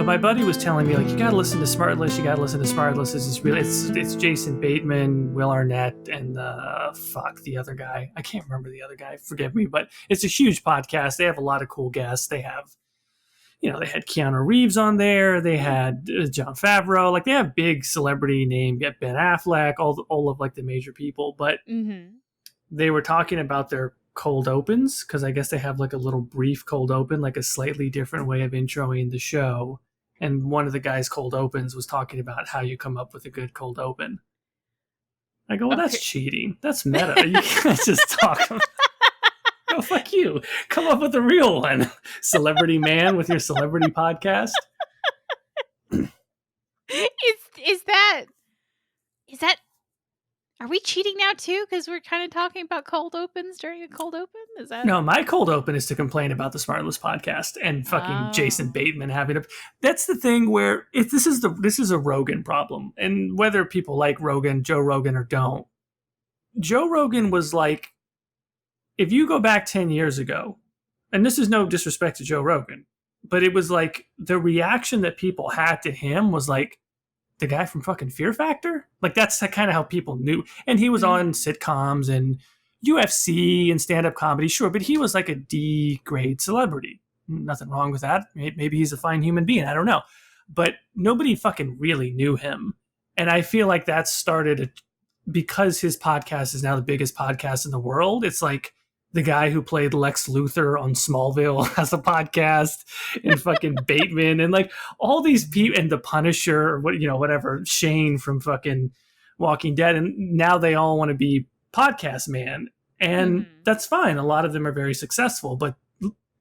So my buddy was telling me, like, you gotta listen to Smartless. You gotta listen to Smartless. It's Jason Bateman, Will Arnett, and the other guy. I can't remember the other guy. Forgive me, but it's a huge podcast. They have a lot of cool guests. They have, they had Keanu Reeves on there. They had Jon Favreau. Like, they have big celebrity name. Get Ben Affleck. All of like the major people. But they were talking about their cold opens, because I guess they have like a little brief cold open, like a slightly different way of introing the show. And one of the guys' cold opens was talking about how you come up with a good cold open. I go, well, that's cheating. That's meta. You can't just talk. Oh, fuck you. Come up with a real one. Celebrity man with your celebrity podcast. Is that are we cheating now too? Because we're kind of talking about cold opens during a cold open? Is that No, my cold open is to complain about the Smartless podcast and fucking Jason Bateman having a. That's the thing where this is a Rogan problem, and whether people like Joe Rogan or don't, Joe Rogan was like, if you go back 10 years ago, and this is no disrespect to Joe Rogan, but it was like the reaction that people had to him was like, the guy from fucking Fear Factor? Like, that's kind of how people knew. And he was on sitcoms and UFC and stand-up comedy, sure, but he was like a D-grade celebrity. Nothing wrong with that. Maybe he's a fine human being. I don't know. But nobody fucking really knew him. And I feel like that started because his podcast is now the biggest podcast in the world. It's like the guy who played Lex Luthor on Smallville has a podcast, and fucking Bateman, and like all these people, and the Punisher, or whatever, Shane from fucking Walking Dead, and now they all want to be podcast man, and that's fine. A lot of them are very successful, but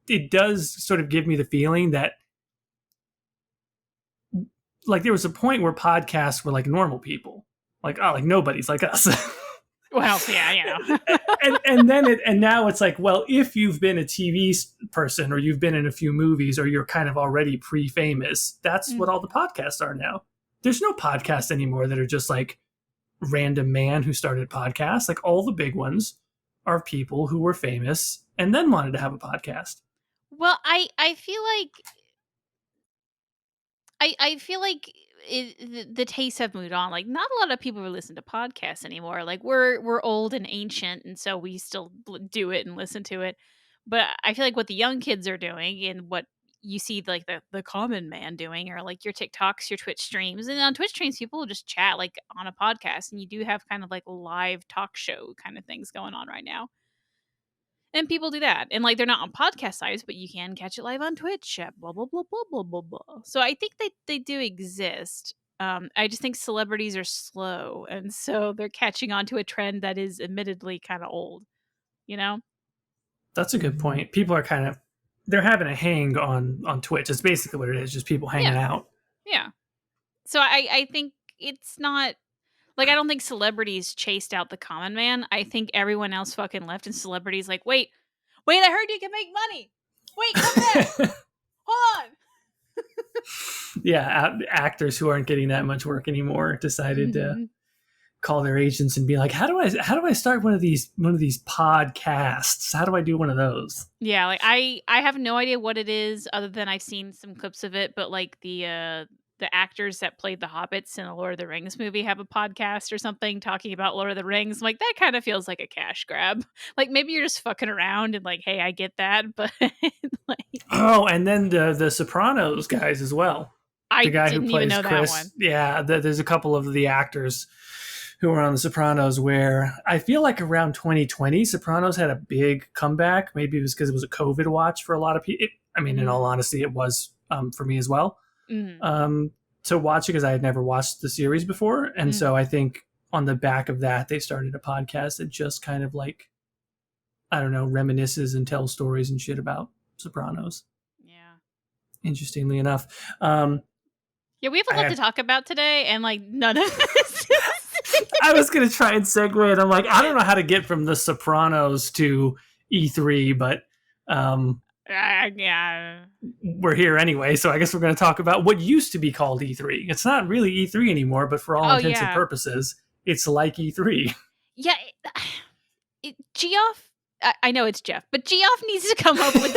it does sort of give me the feeling that like there was a point where podcasts were like normal people, like nobody's like us. Well, yeah, and now it's like, well, if you've been a TV person or you've been in a few movies or you're kind of already pre-famous, that's what all the podcasts are now. There's no podcasts anymore that are just like random man who started podcasts. Like, all the big ones are people who were famous and then wanted to have a podcast. Well, I feel like the tastes have moved on. Like, not a lot of people listen to podcasts anymore. Like, we're old and ancient, and so we still do it and listen to it. But I feel like what the young kids are doing, and what you see like the common man doing, are like your TikToks, your Twitch streams. And on Twitch streams, people will just chat like on a podcast, and you do have kind of like live talk show kind of things going on right now. And people do that. And like, they're not on podcast sites, but you can catch it live on Twitch. Blah, blah, blah, blah, blah, blah, blah. So I think they do exist. I just think celebrities are slow. And so they're catching on to a trend that is admittedly kind of old, That's a good point. People are they're having a hang on Twitch. It's basically what it is, just people hanging out. Yeah. So I think it's not... Like, I don't think celebrities chased out the common man. I think everyone else fucking left, and celebrities like, wait, I heard you can make money. Wait, come back. Hold on. Yeah, actors who aren't getting that much work anymore decided to call their agents and be like, how do I start one of these podcasts? How do I do one of those? Yeah, like I have no idea what it is, other than I've seen some clips of it, but like the actors that played the hobbits in the Lord of the Rings movie have a podcast or something talking about Lord of the Rings. Like, that kind of feels like a cash grab. Like, maybe you're just fucking around and like, hey, I get that, but like... Oh, and then the Sopranos guys as well. The guy who plays even know Chris. That one. Yeah, there's a couple of the actors who were on the Sopranos where I feel like around 2020, Sopranos had a big comeback. Maybe it was because it was a COVID watch for a lot of people. In all honesty, it was for me as well. To watch it, because I had never watched the series before, and so I think on the back of that they started a podcast that just kind of like, I don't know, reminisces and tells stories and shit about Sopranos. Yeah, interestingly enough. Yeah, we have a lot to talk about today, and like none of this. I was gonna try and segue, and I'm like, I don't know how to get from the Sopranos to E3, but yeah, we're here anyway, so I guess we're going to talk about what used to be called E3. It's not really E3 anymore, but for all intents and purposes, it's like E3. Yeah, Geoff. I know it's Jeff, but Geoff needs to come up with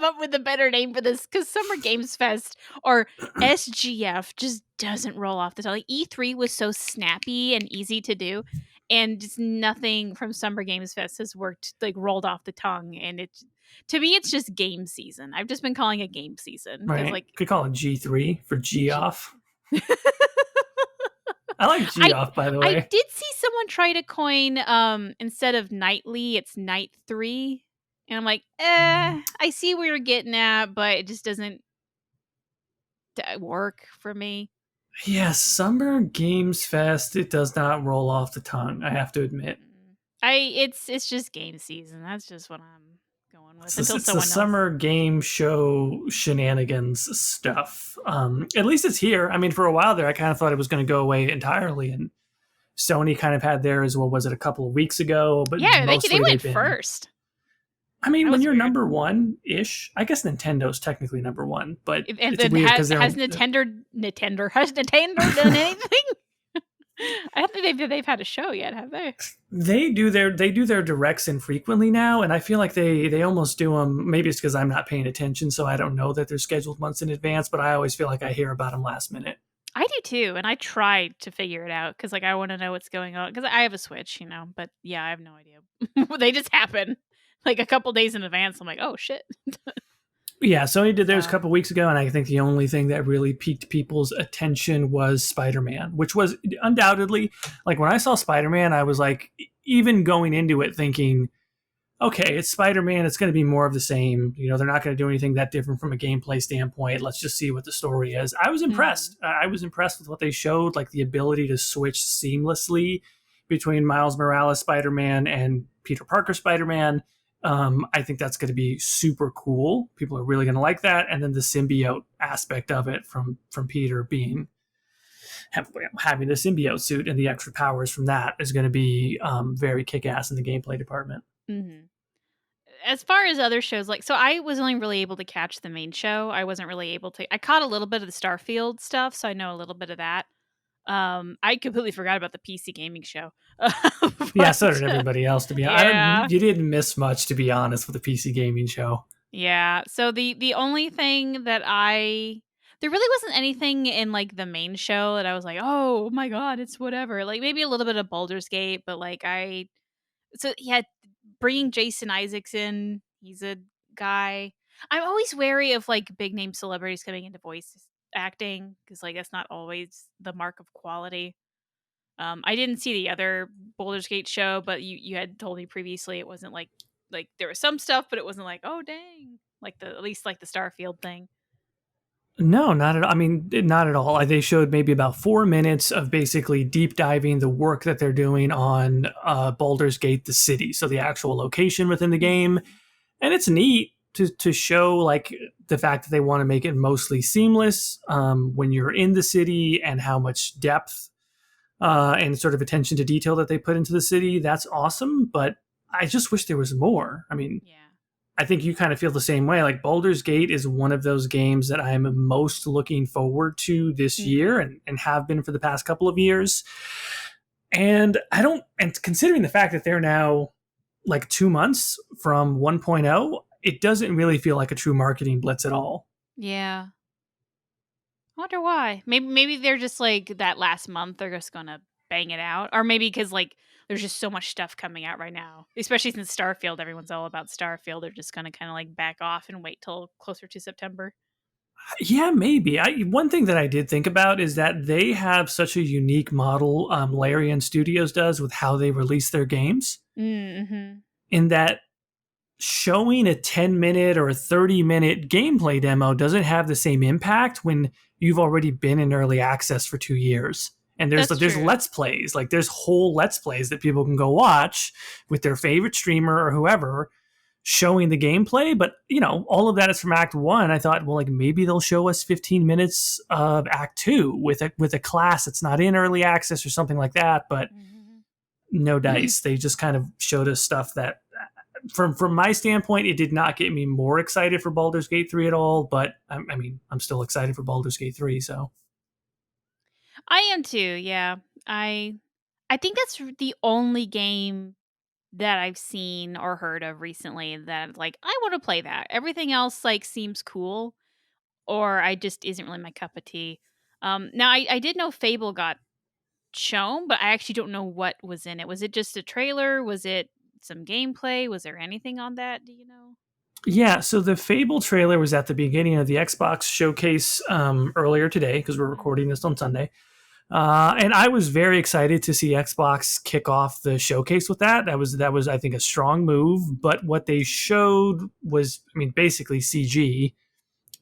up with a better name for this because Summer Games Fest or SGF just doesn't roll off the tongue. Like E3 was so snappy and easy to do, and just nothing from Summer Games Fest has worked like rolled off the tongue. And it to me, it's just game season. I've just been calling it game season because Right. Could call it G3 for G G- off. I like G off, by the I way. did see someone try to coin instead of nightly, it's night 3. And I'm like, I see where you're getting at, but it just doesn't work for me. Yeah, Summer Games Fest, it does not roll off the tongue, I have to admit. It's just game season. That's just what I'm going with until It's the someone else. summer game show shenanigans stuff. At least it's here. I mean, for a while there, I kind of thought it was going to go away entirely, and Sony kind of had theirs. What was it, a couple of weeks ago? But Yeah, they mostly went they've been first. I mean, That when was you're weird. number one ish, I guess Nintendo's technically number one, but And it's then weird because has Nintendo done anything? I don't think they've had a show yet, have they? they do their directs infrequently now, and I feel like they almost do them. Maybe it's because I'm not paying attention, so I don't know that they're scheduled months in advance. But I always feel like I hear about them last minute. I do too, and I tried to figure it out because like I want to know what's going on because I have a Switch, but yeah, I have no idea. They just happen like a couple days in advance. I'm like, oh shit. Yeah, Sony did theirs a So couple weeks ago, and I think the only thing that really piqued people's attention was Spider-Man, which was undoubtedly, like when I saw Spider-Man, I was like, even going into it thinking, okay, it's Spider-Man, it's going to be more of the same. They're not going to do anything that different from a gameplay standpoint. Let's just see what the story is. I was impressed. I was impressed with what they showed, like the ability to switch seamlessly between Miles Morales Spider-Man and Peter Parker Spider-Man. I think that's going to be super cool. People are really going to like that. And then the symbiote aspect of it from Peter being having the symbiote suit and the extra powers from that is going to be very kick-ass in the gameplay department. Mm-hmm. As far as other shows, so I was only really able to catch the main show. I wasn't really able to. I caught a little bit of the Starfield stuff, so I know a little bit of that. I completely forgot about the PC gaming show. Yeah, so did everybody else. To be Yeah, honest, you didn't miss much, to be honest, with the PC gaming show. yeah. So the only thing that there really wasn't anything in like the main show that I was like, oh my god, it's whatever. Like maybe a little bit of Baldur's Gate, but yeah, bringing Jason Isaacs in, he's a guy. I'm always wary of like big name celebrities coming into voice acting because like that's not always the mark of quality. I didn't see the other Baldur's Gate show, but you had told me previously it wasn't like there was some stuff, but it wasn't like oh dang, like at least like the Starfield thing. No, not at all. I mean, not at all. They showed maybe about 4 minutes of basically deep diving the work that they're doing on Baldur's Gate, the city, so the actual location within the game, and it's neat to show like the fact that they want to make it mostly seamless when you're in the city and how much depth and sort of attention to detail that they put into the city. That's awesome, but I just wish there was more. I mean, Yeah. I think you kind of feel the same way. Like Baldur's Gate is one of those games that I'm most looking forward to this year and have been for the past couple of years. And considering the fact that they're now like 2 months from 1.0, it doesn't really feel like a true marketing blitz at all. Yeah. I wonder why. Maybe they're just like that last month they're just gonna bang it out, or maybe because like there's just so much stuff coming out right now, especially since Starfield. Everyone's all about Starfield. They're just gonna kind of like back off and wait till closer to September. Yeah, maybe. One thing that I did think about is that they have such a unique model, Larian Studios does, with how they release their games. Mm-hmm. In that showing a 10-minute or a 30-minute gameplay demo doesn't have the same impact when you've already been in early access for 2 years. And there's True. let's plays, like there's whole let's plays that people can go watch with their favorite streamer or whoever showing the gameplay. But all of that is from Act 1. I thought, well, like maybe they'll show us 15 minutes of Act 2 with a class that's not in early access or something like that. But no dice. They just kind of showed us stuff that from my standpoint, it did not get me more excited for Baldur's Gate 3 at all, but I mean, I'm still excited for Baldur's Gate 3, so. I am too, yeah. I think that's the only game that I've seen or heard of recently that like I want to play that. Everything else like seems cool, or I just isn't really my cup of tea. Now I did know Fable got shown, but I actually don't know what was in it. Was it just a trailer? Was it some gameplay? Was there anything on that? Do you know? Yeah, so the Fable trailer was at the beginning of the Xbox showcase earlier today because we're recording this on Sunday. And I was very excited to see Xbox kick off the showcase with that. That was I think a strong move. But what they showed was, I mean, basically CG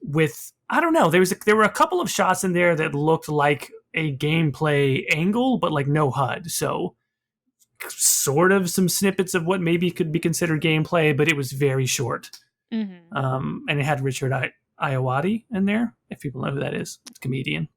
with, I don't know. There were a couple of shots in there that looked like a gameplay angle, but like no HUD. So sort of some snippets of what maybe could be considered gameplay, but it was very short. Mm-hmm. And it had Richard Iowati in there, if people know who that is. It's a comedian.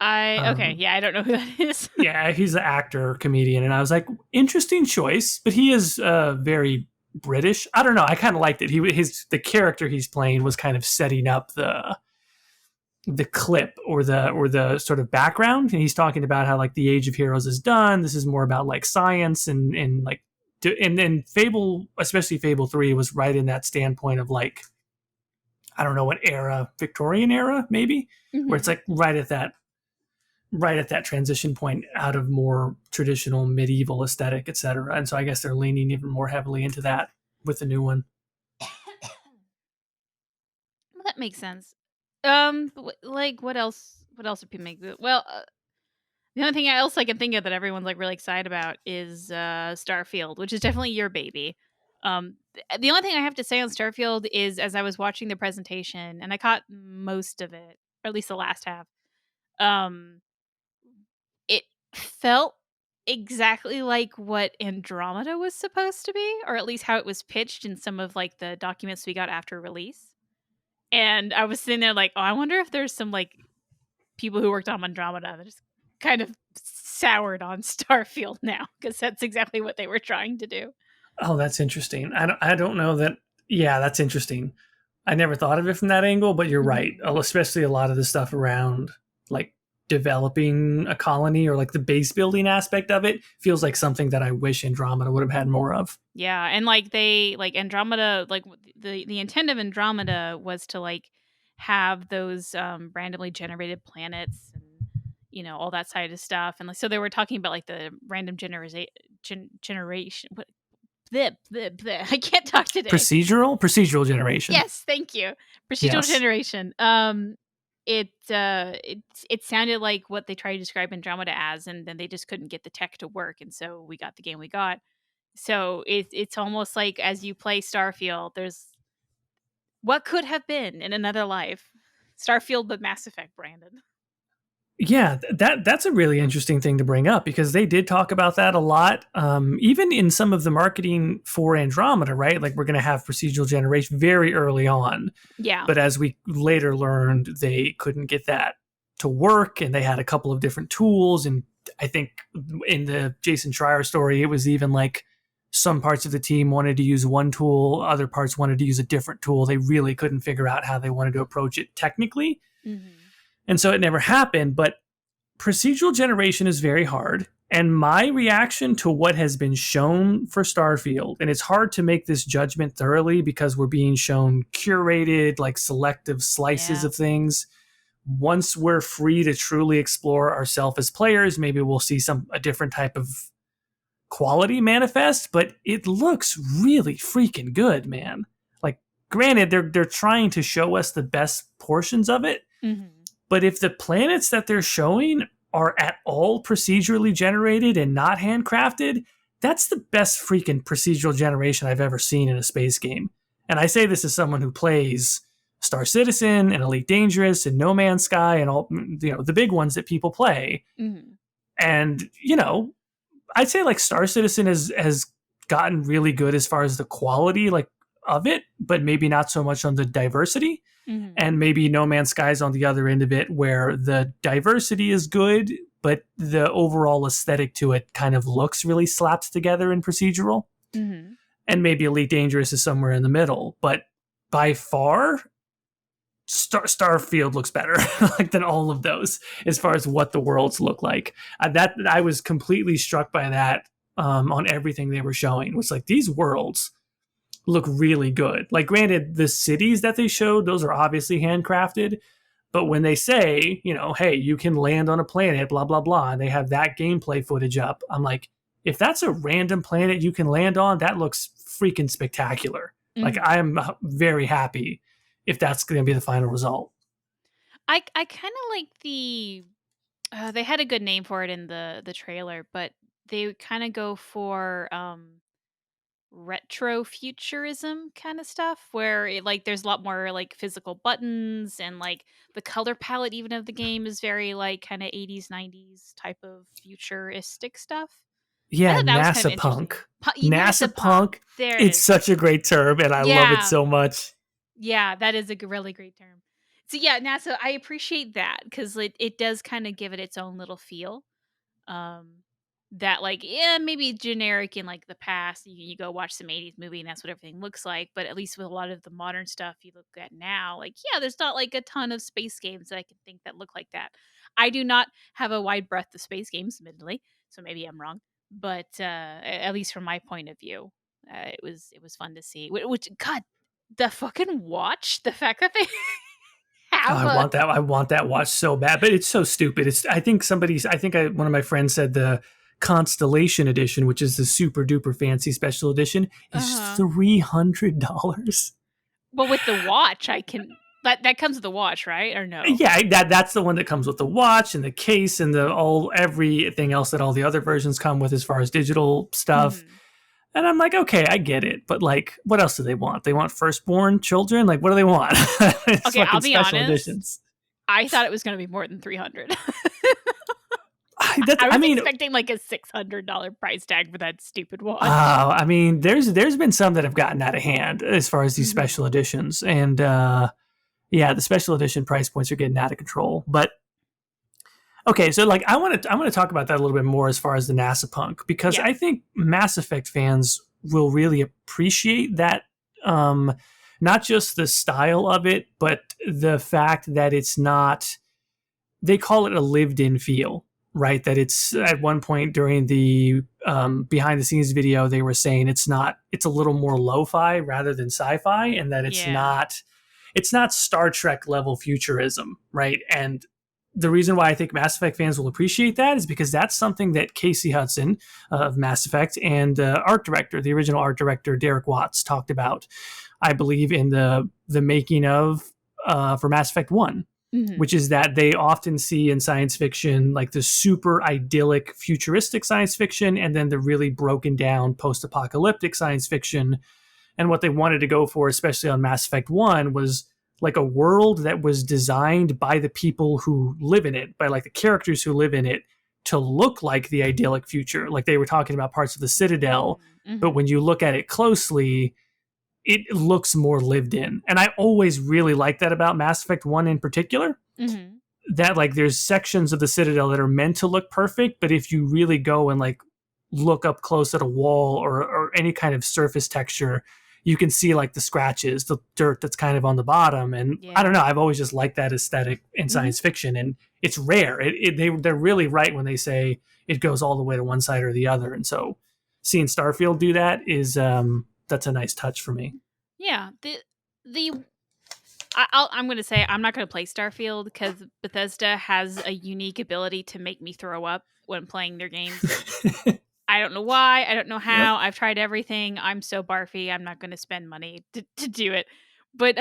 Okay, yeah, I don't know who that is. Yeah, he's an actor, comedian, and I was like, interesting choice, but he is very British. I don't know. I kind of liked it. The character he's playing was kind of setting up the clip or the sort of background, and he's talking about how like the Age of Heroes is done. This is more about like science and like, and then Fable, especially Fable 3, was right in that standpoint of like, I don't know what era, Victorian era maybe, where it's like right at that transition point out of more traditional medieval aesthetic, etc. And so I guess they're leaning even more heavily into that with the new one. Well, that makes sense. Like what else? What else would people make? Well, the only thing else I can think of that everyone's like really excited about is Starfield, which is definitely your baby. The only thing I have to say on Starfield is, as I was watching the presentation, and I caught most of it, or at least the last half, um, it felt exactly like what Andromeda was supposed to be, or at least how it was pitched in some of like the documents we got after release. And I was sitting there like, oh, I wonder if there's some like people who worked on Andromeda that just kind of soured on Starfield now, because that's exactly what they were trying to do. Oh, that's interesting. I don't know that. Yeah, that's interesting. I never thought of it from that angle, but you're right. Especially a lot of the stuff around like developing a colony or like the base building aspect of it feels like something that I wish Andromeda would have had more of. Yeah, and like they like Andromeda, like the intent of Andromeda was to like have those randomly generated planets and all that side of stuff, and like, so they were talking about like the random generation. What? I can't talk today. Procedural generation. Yes, thank you. Procedural generation. It sounded like what they tried to describe Andromeda as, and then they just couldn't get the tech to work, and so we got the game we got. So it's almost like as you play Starfield, there's what could have been in another life. Starfield, but Mass Effect branded. Yeah, that's a really interesting thing to bring up because they did talk about that a lot, even in some of the marketing for Andromeda, right? Like we're going to have procedural generation very early on. Yeah. But as we later learned, they couldn't get that to work, and they had a couple of different tools. And I think in the Jason Schreier story, it was even like some parts of the team wanted to use one tool, other parts wanted to use a different tool. They really couldn't figure out how they wanted to approach it technically. Mm-hmm. And so it never happened, but procedural generation is very hard. And my reaction to what has been shown for Starfield, and it's hard to make this judgment thoroughly because we're being shown curated, like selective slices of things. Once we're free to truly explore ourselves as players, maybe we'll see a different type of quality manifest, but it looks really freaking good, man. Like, granted, they're trying to show us the best portions of it. Mm-hmm. But if the planets that they're showing are at all procedurally generated and not handcrafted, that's the best freaking procedural generation I've ever seen in a space game. And I say this as someone who plays Star Citizen and Elite Dangerous and No Man's Sky and all, the big ones that people play. Mm-hmm. And, I'd say like Star Citizen has gotten really good as far as the quality like of it, but maybe not so much on the diversity. Mm-hmm. And maybe No Man's Sky is on the other end of it where the diversity is good, but the overall aesthetic to it kind of looks really slapped together in procedural. Mm-hmm. And maybe Elite Dangerous is somewhere in the middle. But by far, Starfield looks better like than all of those as far as what the worlds look like. I was completely struck by that on everything they were showing. It was like, these worlds look really good. Like, granted, the cities that they showed, those are obviously handcrafted. But when they say, hey, you can land on a planet, blah, blah, blah, and they have that gameplay footage up, I'm like, if that's a random planet you can land on, that looks freaking spectacular. Like, I am very happy if that's going to be the final result. I kind of like the they had a good name for it in the trailer, but they kind of go for retro futurism kind of stuff where like there's a lot more like physical buttons, and like the color palette even of the game is very like kind of 80s 90s type of futuristic stuff. I Yeah, thought that was kind of NASA interesting. punk. NASA NASA punk. punk. There it It's is. such a great term, and I love it so much. Yeah, that is a really great term. So yeah, NASA, I appreciate that because it does kind of give it its own little feel. Um, that like, yeah, maybe generic in like the past. You go watch some 80s movie and that's what everything looks like. But at least with a lot of the modern stuff you look at now, like, yeah, there's not like a ton of space games that I can think that look like that. I do not have a wide breadth of space games, admittedly, so maybe I'm wrong. But at least from my point of view, it was fun to see. Which God, the fucking watch, the fact that they Oh, have I a want that. I want that watch so bad, but it's so stupid. I think one of my friends said the Constellation Edition, which is the super duper fancy special edition, is $300. But with the watch, I can that comes with the watch, right? Or no? Yeah, that's the one that comes with the watch and the case and everything else that all the other versions come with as far as digital stuff. And I'm like, okay, I get it, but like, what else do they want? They want firstborn children? Like, what do they want? It's Okay, I'll be special honest. editions. I thought it was going to be more than 300. I was mean, expecting like a $600 price tag for that stupid watch. I mean, there's been some that have gotten out of hand as far as these special editions, and yeah, the special edition price points are getting out of control. But okay, so like I want to talk about that a little bit more as far as the NASA punk, because I think Mass Effect fans will really appreciate that. Not just the style of it, but the fact that it's not. They call it a lived-in feel, right? That it's at one point during the behind-the-scenes video, they were saying it's a little more lo-fi rather than sci-fi, and that it's not Star Trek level futurism, right? And the reason why I think Mass Effect fans will appreciate that is because that's something that Casey Hudson of Mass Effect and the original art director Derek Watts talked about, I believe, in the making of for Mass Effect 1. Which is that they often see in science fiction like the super idyllic futuristic science fiction and then the really broken down post-apocalyptic science fiction. And what they wanted to go for, especially on Mass Effect 1, was like a world that was designed by the people who live in it, by like the characters who live in it, to look like the idyllic future. Like they were talking about parts of the Citadel, but when you look at it closely, it looks more lived in. And I always really like that about Mass Effect 1 in particular. That like there's sections of the Citadel that are meant to look perfect, but if you really go and like look up close at a wall or any kind of surface texture, you can see like the scratches, the dirt that's kind of on the bottom. And I don't know, I've always just liked that aesthetic in science fiction, and it's rare. They're really right when they say it goes all the way to one side or the other. And so seeing Starfield do that is that's a nice touch for me. Yeah, I'm going to say I'm not going to play Starfield because Bethesda has a unique ability to make me throw up when playing their games. I don't know why. I don't know how. I've tried everything. I'm so barfy. I'm not going to spend money to do it. But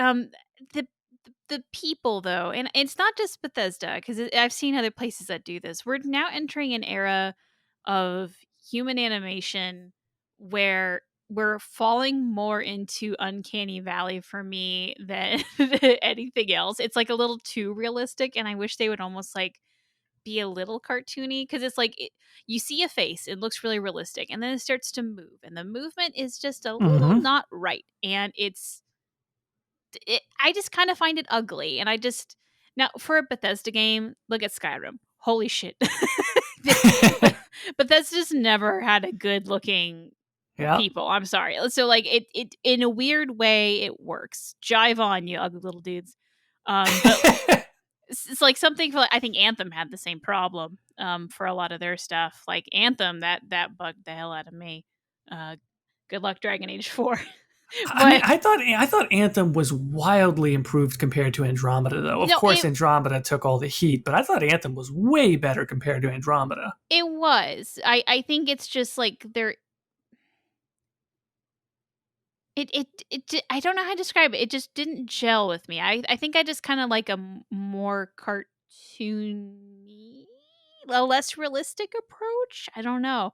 the people though, and it's not just Bethesda, because I've seen other places that do this. We're now entering an era of human animation where we're falling more into uncanny valley for me than anything else. It's like a little too realistic, and I wish they would almost like be a little cartoony, because it's like you see a face, it looks really realistic, and then it starts to move, and the movement is just a little not right, and I just kind of find it ugly. And now for a Bethesda game, look at Skyrim. Holy shit. Bethesda's never had a good looking people. I'm sorry. So like it in a weird way it works. Jive on, you ugly little dudes. But it's like something for, I think Anthem had the same problem for a lot of their stuff. Like Anthem, that bugged the hell out of me. Good luck Dragon Age 4. I mean, But I thought Anthem was wildly improved compared to Andromeda, though. Of no, course, Andromeda took all the heat, but I thought Anthem was way better compared to Andromeda. it was. I think it's just like there. I don't know how to describe it. It just didn't gel with me. I think I just kind of like a more cartoony, a less realistic approach. I don't know.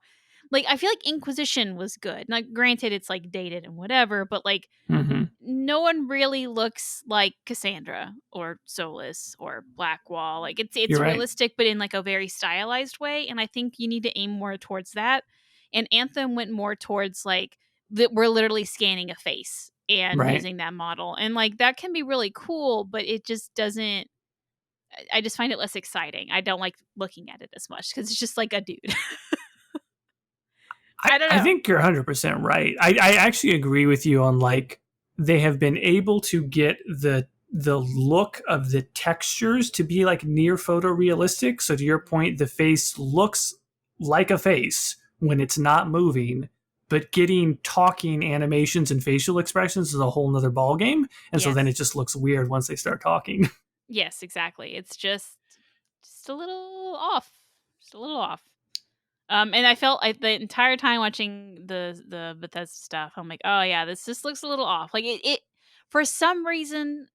Like I feel like Inquisition was good. Now, granted, it's like dated and whatever, but like Mm-hmm. no one really looks like Cassandra or Solus or Blackwall. Like it's You're right. realistic, but in like a very stylized way. And I think you need to aim more towards that. And Anthem went more towards like that we're literally scanning a face and Right. using that model, and like that can be really cool, but it just doesn't. I just find it less exciting. I don't like looking at it as much because it's just like a dude. I don't know. I think you're 100% right. I actually agree with you on like they have been able to get the look of the textures to be like near photorealistic. So to your point, the face looks like a face when it's not moving, but getting talking animations and facial expressions is a whole nother ballgame. And so then it just looks weird once they start talking. Yes, exactly. It's just a little off. Just a little off. And I felt the entire time watching the Bethesda stuff, I'm like, oh yeah, this just looks a little off. Like it for some reason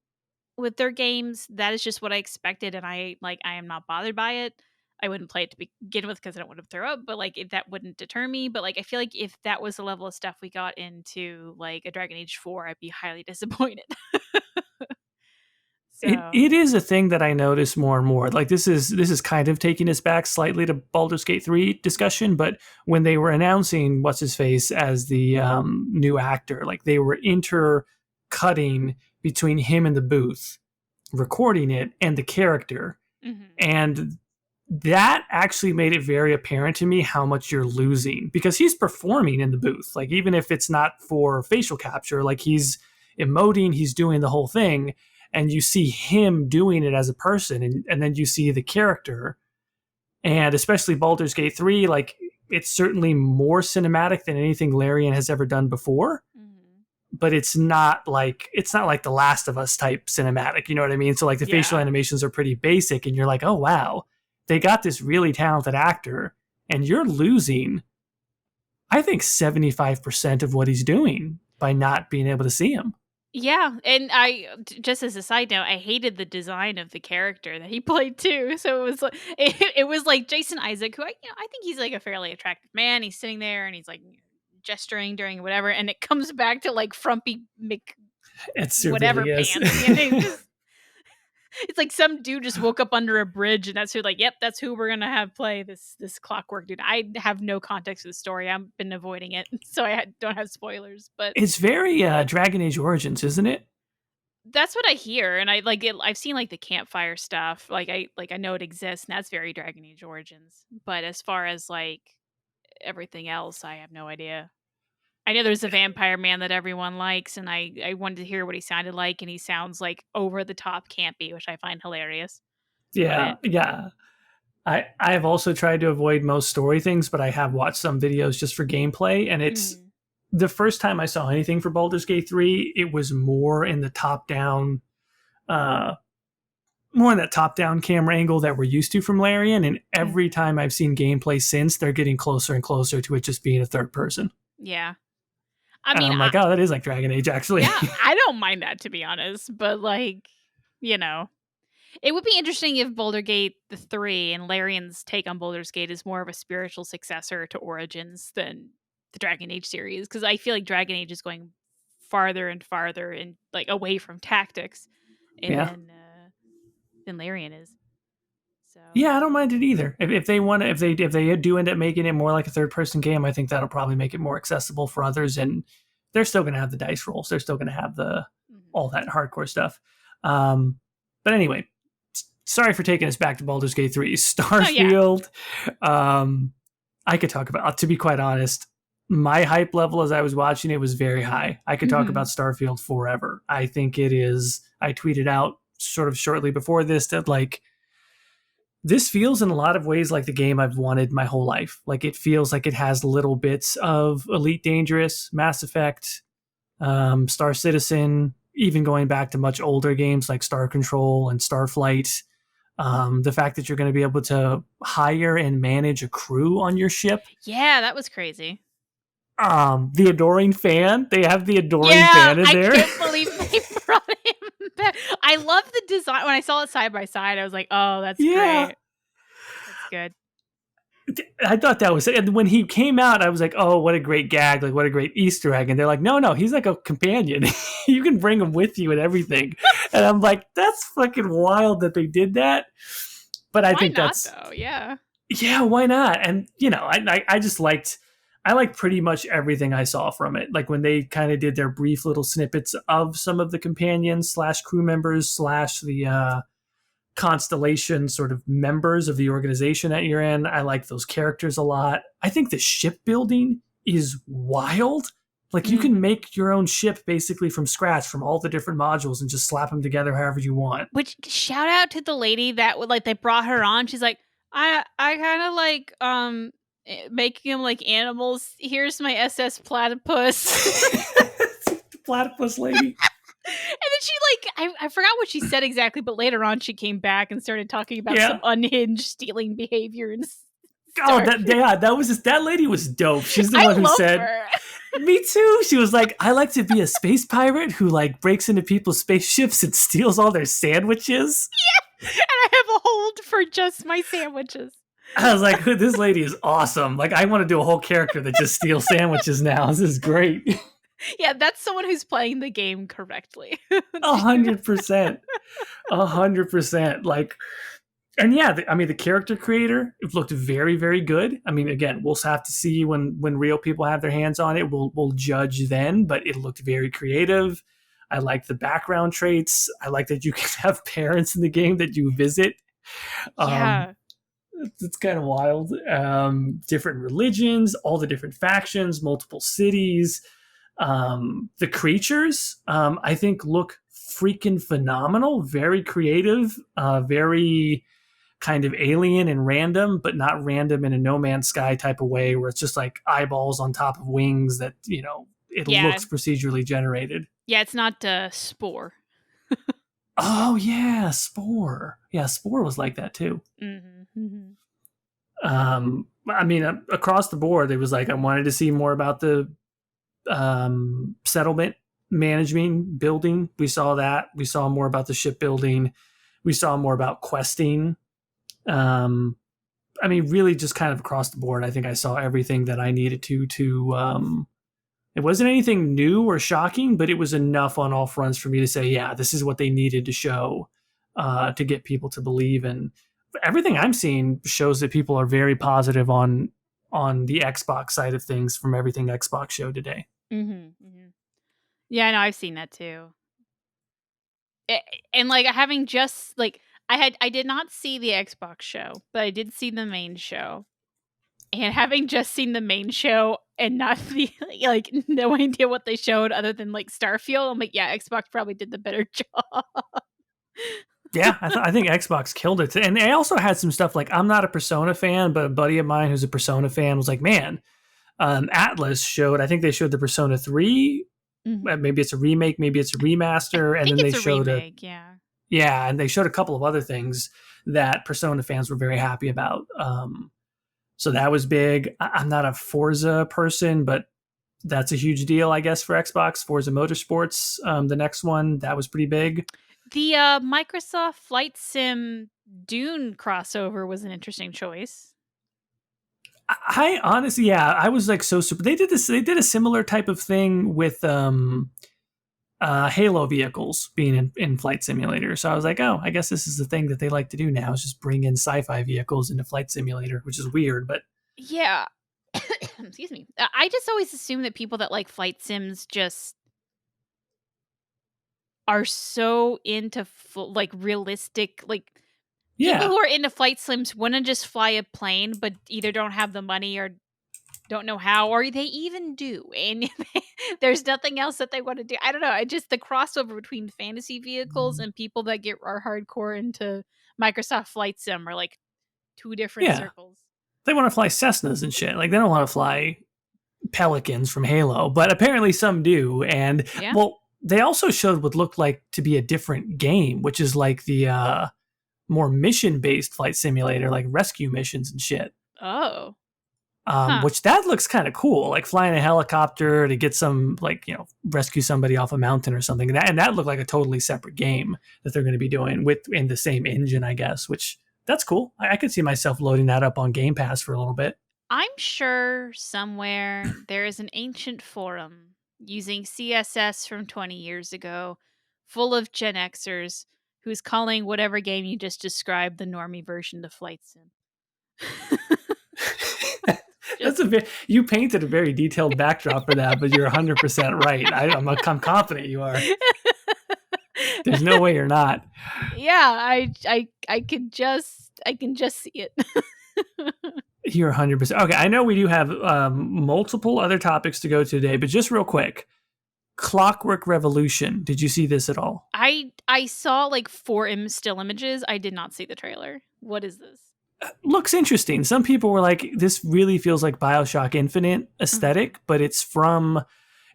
with their games, that is just what I expected, and I am not bothered by it. I wouldn't play it to begin with because I don't want to throw up, but like if that wouldn't deter me. But like I feel like if that was the level of stuff we got into like a Dragon Age 4, I'd be highly disappointed. So It is a thing that I notice more and more. Like this is kind of taking us back slightly to Baldur's Gate 3 discussion, but when they were announcing what's his face as the new actor, like they were intercutting between him and the booth, recording it and the character, and that actually made it very apparent to me how much you're losing because he's performing in the booth. Like even if it's not for facial capture, like he's emoting, he's doing the whole thing. And you see him doing it as a person, and then you see the character. And especially Baldur's Gate 3, like it's certainly more cinematic than anything Larian has ever done before. But it's not like the Last of Us type cinematic, you know what I mean? So like the facial animations are pretty basic, and you're like, oh wow, they got this really talented actor, and you're losing, I think, 75% of what he's doing by not being able to see him. Yeah, and I just as a side note, I hated the design of the character that he played too. So it was like it was like Jason Isaac, who I think he's like a fairly attractive man. He's sitting there and he's like gesturing during whatever, and it comes back to like frumpy whatever really pants. It's like some dude just woke up under a bridge, and that's who that's who we're gonna have play this clockwork dude. I have no context of the story. I've been avoiding it, so I don't have spoilers. But it's very Dragon Age Origins, isn't it? That's what I hear, and I like it. I've seen like the campfire stuff. I know it exists, and that's very Dragon Age Origins. But as far as like everything else, I have no idea. I know there's a vampire man that everyone likes, and I wanted to hear what he sounded like, and he sounds like over the top campy, which I find hilarious. Yeah, yeah. I've also tried to avoid most story things, but I have watched some videos just for gameplay, and it's the first time I saw anything for Baldur's Gate 3, it was more in the top-down camera angle that we're used to from Larian, and every time I've seen gameplay since, they're getting closer and closer to it just being a third person. Yeah. I mean, I'm like, oh, that is like Dragon Age, actually. Yeah, I don't mind that, to be honest. But, like, it would be interesting if Baldur's Gate 3 and Larian's take on Baldur's Gate is more of a spiritual successor to Origins than the Dragon Age series. Because I feel like Dragon Age is going farther and farther and like away from tactics than Larian is. So yeah, I don't mind it either. If they do end up making it more like a third person game, I think that'll probably make it more accessible for others, and they're still going to have the dice rolls. They're still going to have all that hardcore stuff. But anyway, sorry for taking us back to Baldur's Gate 3. Starfield. I could talk about. To be quite honest, my hype level as I was watching it was very high. I could talk about Starfield forever. I think it is. I tweeted out sort of shortly before this that like this feels in a lot of ways like the game I've wanted my whole life. Like it feels like it has little bits of Elite Dangerous, Mass Effect, Star Citizen, even going back to much older games like Star Control and Starflight. The fact that you're going to be able to hire and manage a crew on your ship. Yeah, that was crazy. The Adoring Fan. They have the Adoring Yeah, Fan in I there. can't believe they brought him back. I love the design. When I saw it side by side, I was like, oh, that's great. That's good. I thought that was it. And when he came out, I was like, oh, what a great gag. Like, what a great Easter egg. And they're like, no, he's like a companion. You can bring him with you and everything. And I'm like, that's fucking wild that they did that. But I think that's... though? Yeah. Yeah, why not? And, you know, I just liked... I liked pretty much everything I saw from it. Like when they kind of did their brief little snippets of some of the companions / crew members / the Constellation sort of members of the organization that you're in. I like those characters a lot. I think the shipbuilding is wild. Like you can make your own ship basically from scratch from all the different modules and just slap them together however you want. Which shout out to the lady that would like they brought her on. She's like, I kind of like making them like animals. Here's my SS platypus. The platypus lady. And then she like I forgot what she said exactly, but later on she came back and started talking about some unhinged stealing behavior and that lady was dope. She's the one who said her. Me too. She was like, I like to be a space pirate who like breaks into people's spaceships and steals all their sandwiches. Yeah. And I have a hold for just my sandwiches. I was like, this lady is awesome. Like I want to do a whole character that just steals sandwiches now. This is great. Yeah, that's someone who's playing the game correctly. 100%. 100%. Like, and yeah, the character creator looked very, very good. I mean, again, we'll have to see when real people have their hands on it. We'll judge then, but it looked very creative. I like the background traits. I like that you can have parents in the game that you visit. Yeah. It's kind of wild. Different religions, all the different factions, multiple cities. The creatures, I think, look freaking phenomenal. Very creative. Very kind of alien and random, but not random in a No Man's Sky type of way where it's just like eyeballs on top of wings that, you know, it looks procedurally generated. Yeah, it's not Spore. Oh, yeah, Spore. Yeah, Spore was like that too. I mean, across the board, it was like I wanted to see more about the settlement management building. We saw that. We saw more about the shipbuilding. We saw more about questing. I mean, really just kind of across the board, I think I saw everything that I needed to it wasn't anything new or shocking, but it was enough on all fronts for me to say, yeah, this is what they needed to show to get people to believe. And everything I'm seeing shows that people are very positive on the Xbox side of things from everything Xbox showed today. Yeah, I know, I've seen that too. And like having just like I did not see the Xbox show, but I did see the main show. And having just seen the main show and not the like no idea what they showed other than like Starfield, I'm like, yeah, Xbox probably did the better job. Yeah, I think Xbox killed it. And they also had some stuff like, I'm not a Persona fan, but a buddy of mine who's a Persona fan was like, man, Atlas showed, I think they showed the Persona 3. Maybe it's a remake, maybe it's a remaster. And then they showed remake, yeah, and they showed a couple of other things that Persona fans were very happy about. So that was big. I'm not a Forza person, but that's a huge deal, I guess, for Xbox. Forza Motorsports, the next one, that was pretty big. The Microsoft Flight Sim Dune crossover was an interesting choice. I honestly, yeah, I was like so super. They did a similar type of thing with Halo vehicles being in Flight Simulator. So I was like, oh, I guess this is the thing that they like to do now, is just bring in sci-fi vehicles into Flight Simulator, which is weird, but yeah. Excuse me. I just always assume that people that like flight sims just are so into like realistic, like people who are into flight sims want to just fly a plane, but either don't have the money or Don't know how, or they even do. And there's nothing else that they want to do. I don't know. I just the crossover between fantasy vehicles and people that are hardcore into Microsoft Flight Sim are like two different Yeah. circles. They want to fly Cessnas and shit. Like, they don't want to fly Pelicans from Halo, but apparently some do. And, well, they also showed what looked like to be a different game, which is like the more mission-based flight simulator, like rescue missions and shit. Oh. Which that looks kind of cool, like flying a helicopter to get some, like, you know, rescue somebody off a mountain or something. And that looked like a totally separate game that they're going to be doing in the same engine, I guess, which that's cool. I could see myself loading that up on Game Pass for a little bit. I'm sure somewhere there is an ancient forum using CSS from 20 years ago, full of Gen Xers who's calling whatever game you just described the normie version of Flight Sim. You painted a very detailed backdrop for that, but you're 100% right. I'm confident you are. There's no way you're not. Yeah, I can just see it. You're 100%. Okay, I know we do have multiple other topics to go to today, but just real quick. Clockwork Revolution. Did you see this at all? I saw like 4 still images. I did not see the trailer. What is this? Looks interesting. Some people were like, this really feels like BioShock Infinite aesthetic, but it's from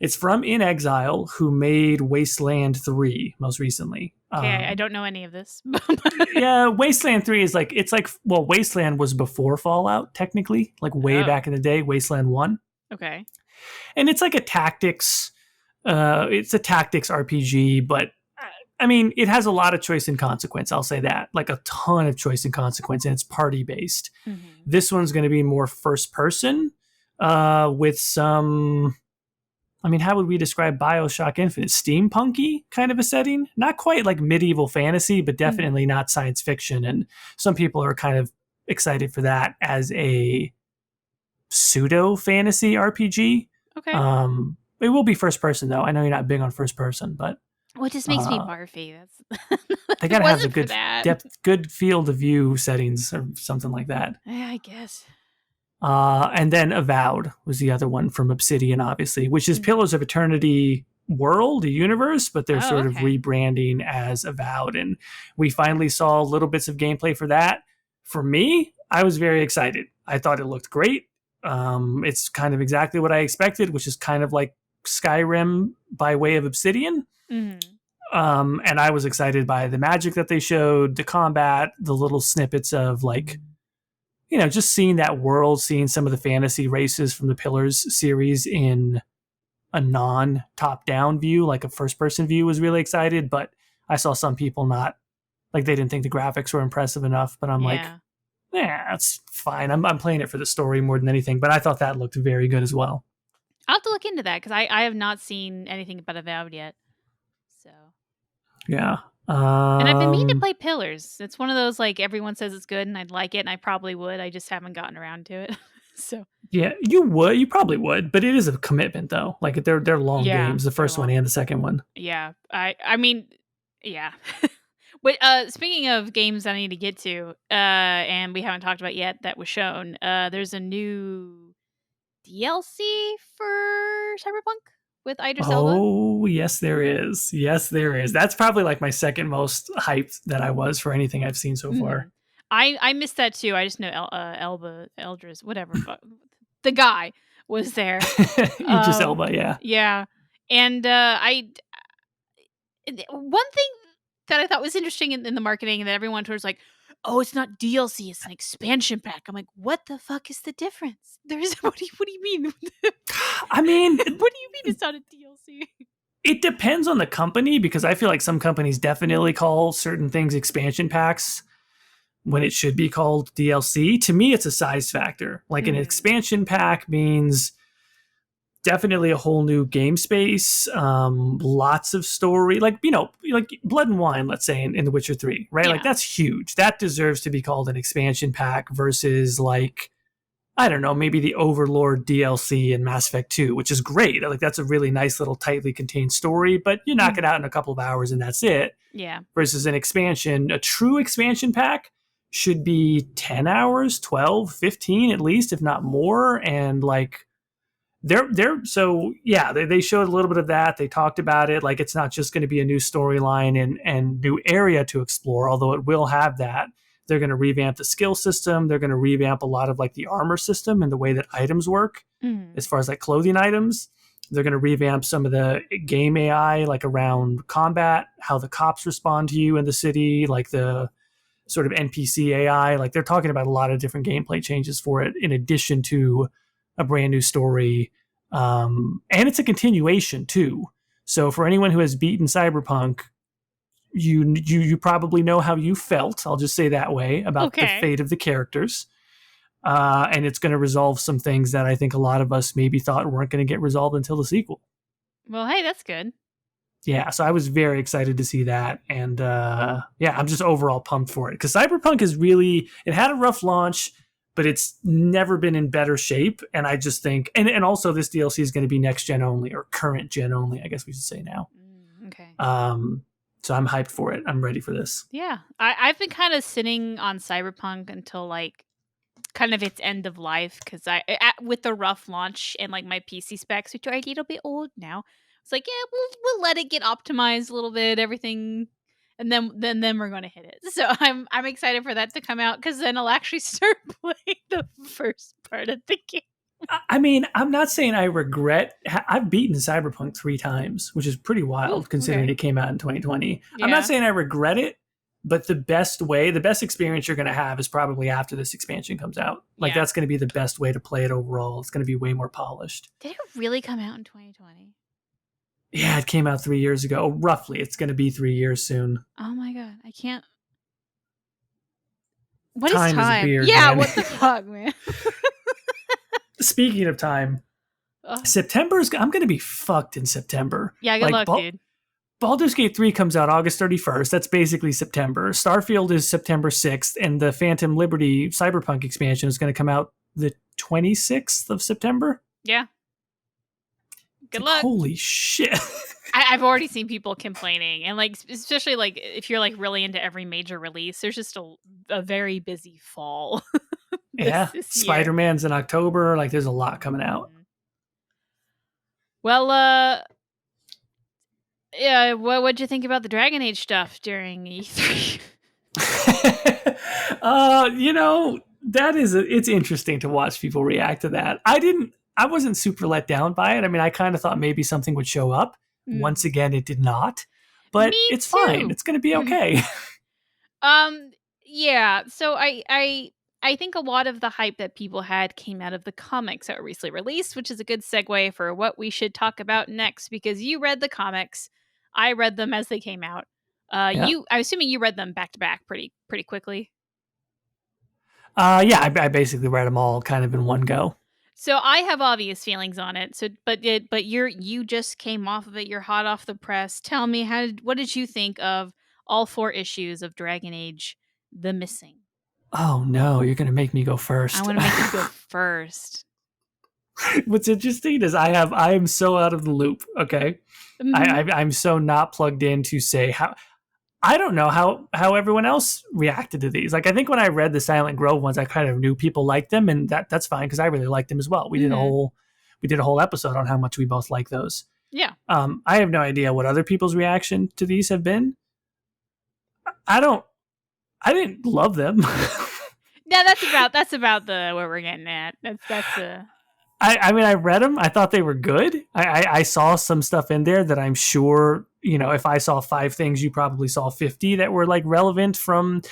In Exile, who made Wasteland 3 most recently. Okay, I don't know any of this. Yeah, Wasteland 3 is like, Wasteland was before Fallout, technically, like way back in the day, Wasteland 1. Okay. And it's like a tactics RPG, but I mean, it has a lot of choice and consequence. I'll say that, like a ton of choice and consequence, and it's party based. Mm-hmm. This one's going to be more first person, with some. I mean, how would we describe BioShock Infinite? Steampunky kind of a setting, not quite like medieval fantasy, but definitely not science fiction. And some people are kind of excited for that as a pseudo fantasy RPG. Okay. It will be first person though. I know you're not big on first person, but. Well, it just makes me barfy. They gotta have the good depth, good field of view settings or something like that. Yeah, I guess. And then Avowed was the other one from Obsidian, obviously, which is Pillars of Eternity world, a universe, but they're sort of rebranding as Avowed. And we finally saw little bits of gameplay for that. For me, I was very excited. I thought it looked great. It's kind of exactly what I expected, which is kind of like Skyrim by way of Obsidian. Mm-hmm. And I was excited by the magic that they showed, the combat, the little snippets of like, you know, just seeing that world, seeing some of the fantasy races from the Pillars series in a non-top-down view, like a first-person view, was really excited. But I saw some people not, like, they didn't think the graphics were impressive enough. But I'm like, yeah, that's fine. I'm playing it for the story more than anything. But I thought that looked very good as well. I'll have to look into that because I have not seen anything about Avowed yet. So yeah. And I've been meaning to play Pillars. It's one of those, like, everyone says it's good and I'd like it and I probably would. I just haven't gotten around to it. So yeah, you probably would, but it is a commitment though. Like they're long games, the first one and the second one. Yeah. I mean, yeah. But speaking of games I need to get to, and we haven't talked about yet that was shown, there's a new DLC for Cyberpunk with Idris Elba. Oh, yes, there is. Yes, there is. That's probably like my second most hyped that I was for anything I've seen so far. I missed that too. I just know Eldris, whatever. The guy was there. Idris Elba, yeah. Yeah. And one thing that I thought was interesting in the marketing and that everyone was like, oh, it's not DLC, it's an expansion pack. I'm like, what the fuck is the difference? What do you mean? I mean, what do you mean it's not a DLC? It depends on the company, because I feel like some companies definitely call certain things expansion packs when it should be called DLC. To me, it's a size factor. Like an expansion pack means definitely a whole new game space, lots of story, like, you know, like Blood and Wine, let's say in The Witcher 3, right? Yeah. Like that's huge. That deserves to be called an expansion pack versus like, I don't know, maybe the Overlord DLC in Mass Effect 2, which is great. Like that's a really nice little tightly contained story, but you knock it out in a couple of hours and that's it. Yeah. Versus an expansion, a true expansion pack should be 10 hours, 12, 15 at least, if not more. And like, they showed a little bit of that. They talked about it. Like, it's not just going to be a new storyline and new area to explore, although it will have that. They're going to revamp the skill system. They're going to revamp a lot of like the armor system and the way that items work, as far as like clothing items. They're going to revamp some of the game AI, like around combat, how the cops respond to you in the city, like the sort of NPC AI. Like, they're talking about a lot of different gameplay changes for it, in addition to a brand new story. And it's a continuation too. So for anyone who has beaten Cyberpunk, you probably know how you felt, I'll just say that way, about the fate of the characters. And it's going to resolve some things that I think a lot of us maybe thought weren't going to get resolved until the sequel. Well, hey, that's good. Yeah, so I was very excited to see that. And I'm just overall pumped for it. Because Cyberpunk is really, it had a rough launch, but it's never been in better shape. And I just think, and also this DLC is going to be next gen only, or current gen only, I guess we should say now. Okay. So I'm hyped for it. I'm ready for this. Yeah. I've been kind of sitting on Cyberpunk until like kind of its end of life, because with the rough launch and like my PC specs, which are a little bit old now, it's like, yeah, we'll let it get optimized a little bit, everything, and then we're gonna hit it. So I'm excited for that to come out, because then I'll actually start playing the first part of the game. I mean, I'm not saying I regret. I've beaten Cyberpunk 3 times, which is pretty wild considering it came out in 2020. Yeah. I'm not saying I regret it, but the best experience you're going to have is probably after this expansion comes out. Like, that's going to be the best way to play it overall. It's going to be way more polished. Did it really come out in 2020? Yeah, it came out 3 years ago. Roughly. It's going to be 3 years soon. Oh my God. I can't. What is time? Is a beard, yeah, man. What the fuck, man? Speaking of time, September's, I'm going to be fucked in September. Yeah, good luck, dude. Baldur's Gate 3 comes out August 31st. That's basically September. Starfield is September 6th, and the Phantom Liberty Cyberpunk expansion is going to come out the 26th of September. Yeah. Good luck. Holy shit. I've already seen people complaining, and like, especially like if you're like really into every major release, there's just a very busy fall. this Spider-Man's in October. Like, there's a lot coming out. Well, yeah, what'd you think about the Dragon Age stuff during E3? It's interesting to watch people react to that. I wasn't super let down by it. I mean, I kind of thought maybe something would show up. Once again, it did not. But it's fine. It's going to be okay. Yeah. So I think a lot of the hype that people had came out of the comics that were recently released, which is a good segue for what we should talk about next, because you read the comics. I read them as they came out. I'm assuming you read them back to back pretty quickly. I basically read them all kind of in one go. So I have obvious feelings on it. So, but you just came off of it. You're hot off the press. Tell me, what did you think of all 4 issues of Dragon Age: The Missing? Oh no, you're gonna make me go first. I want to make you go first. What's interesting is I am so out of the loop. Okay, I'm so not plugged in to say how. I don't know how everyone else reacted to these. Like, I think when I read the Silent Grove ones, I kind of knew people liked them, and that's fine because I really liked them as well. We did a whole episode on how much we both like those. Yeah. I have no idea what other people's reaction to these have been. I didn't love them. Yeah, that's about where we're getting at. That's I mean, I read them. I thought they were good. I saw some stuff in there that I'm sure, if I saw 5 things, you probably saw 50 that were like relevant from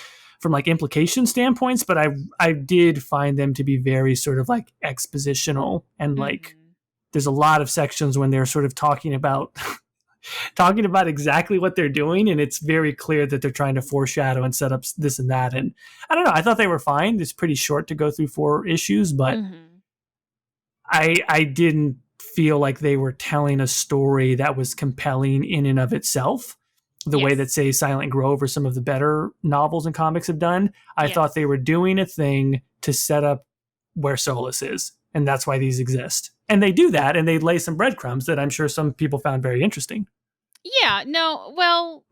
like implication standpoints. But I did find them to be very sort of like expositional, and like there's a lot of sections when they're sort of talking about exactly what they're doing, and it's very clear that they're trying to foreshadow and set up this and that. And I don't know. I thought they were fine. It's pretty short to go through 4 issues, but. I didn't feel like they were telling a story that was compelling in and of itself, the way that, say, Silent Grove or some of the better novels and comics have done. I thought they were doing a thing to set up where Solus is, and that's why these exist. And they do that, and they lay some breadcrumbs that I'm sure some people found very interesting. Yeah, no, well,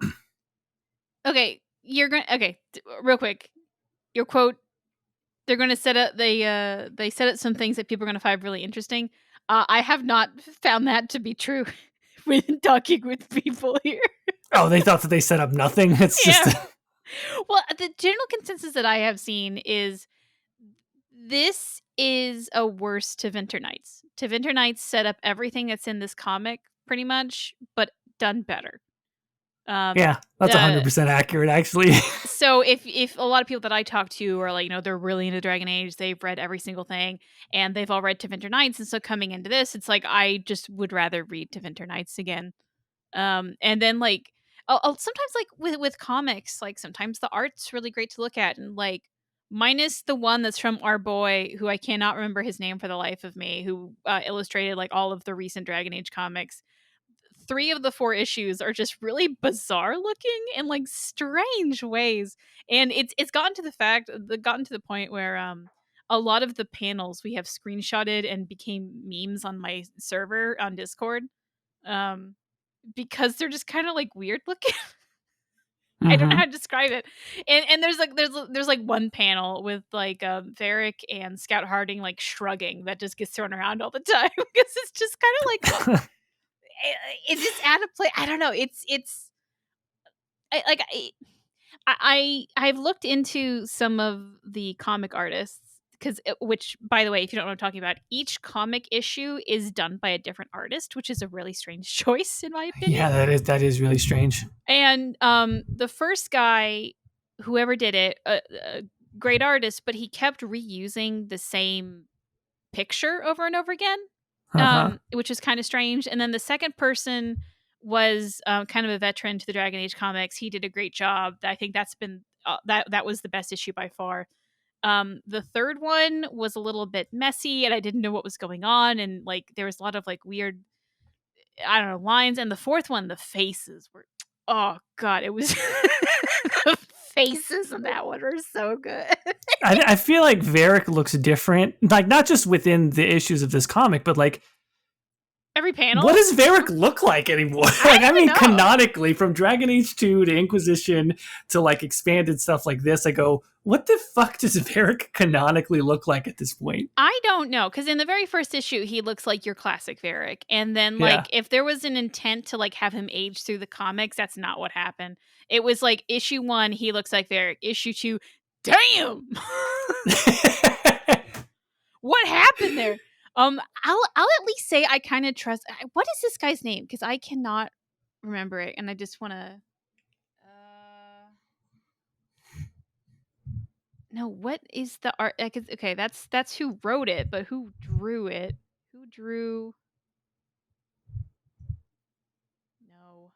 okay, real quick. your quote, they're going to set up, they set up some things that people are going to find really interesting. I have not found that to be true when talking with people here. Oh, they thought that they set up nothing? It's just... Well, the general consensus that I have seen is this is a worse Tevinter Knights. Tevinter Knights set up everything that's in this comic, pretty much, but done better. Yeah, that's 100% accurate, actually. So if a lot of people that I talk to are like, they're really into Dragon Age, they've read every single thing, and they've all read Tevinter Knights, and so coming into this, it's like, I just would rather read Tevinter Knights again. And then like, sometimes like with comics, like sometimes the art's really great to look at, and like, minus the one that's from our boy, who I cannot remember his name for the life of me, who illustrated like all of the recent Dragon Age comics. 3 of the 4 issues are just really bizarre looking in like strange ways, and it's gotten to the point where a lot of the panels we have screenshotted and became memes on my server on Discord, because they're just kind of like weird looking. I don't know how to describe it. And there's like one panel with like Varric and Scout Harding like shrugging that just gets thrown around all the time because it's just kind of like it's just out of play. I don't know. I've looked into some of the comic artists, which, by the way, if you don't know what I'm talking about, each comic issue is done by a different artist, which is a really strange choice in my opinion. Yeah, that is really strange. And the first guy, whoever did it, a great artist, but he kept reusing the same picture over and over again. Which is kind of strange. And then the second person was kind of a veteran to the Dragon Age comics. He did a great job. I think that's been that was the best issue by far. The third one was a little bit messy, and I didn't know what was going on, and like there was a lot of like weird, I don't know, lines. And the fourth one, the faces were, oh god, it was the faces in that one were so good. I feel like Varric looks different, like not just within the issues of this comic, but like every panel. What does Varric look like anymore? I mean, canonically, from Dragon Age 2 to Inquisition to like expanded stuff like this, I go, what the fuck does Varric canonically look like at this point? I don't know, because in the very first issue, he looks like your classic Varric. And then, like, if there was an intent to, like, have him age through the comics, that's not what happened. It was like, issue 1, he looks like Varric. Issue 2, damn! What happened there? I'll at least say I kind of trust. What is this guy's name? Because I cannot remember it, and I just want to. No, what is the art? Okay, that's who wrote it, but who drew it? Who drew? No,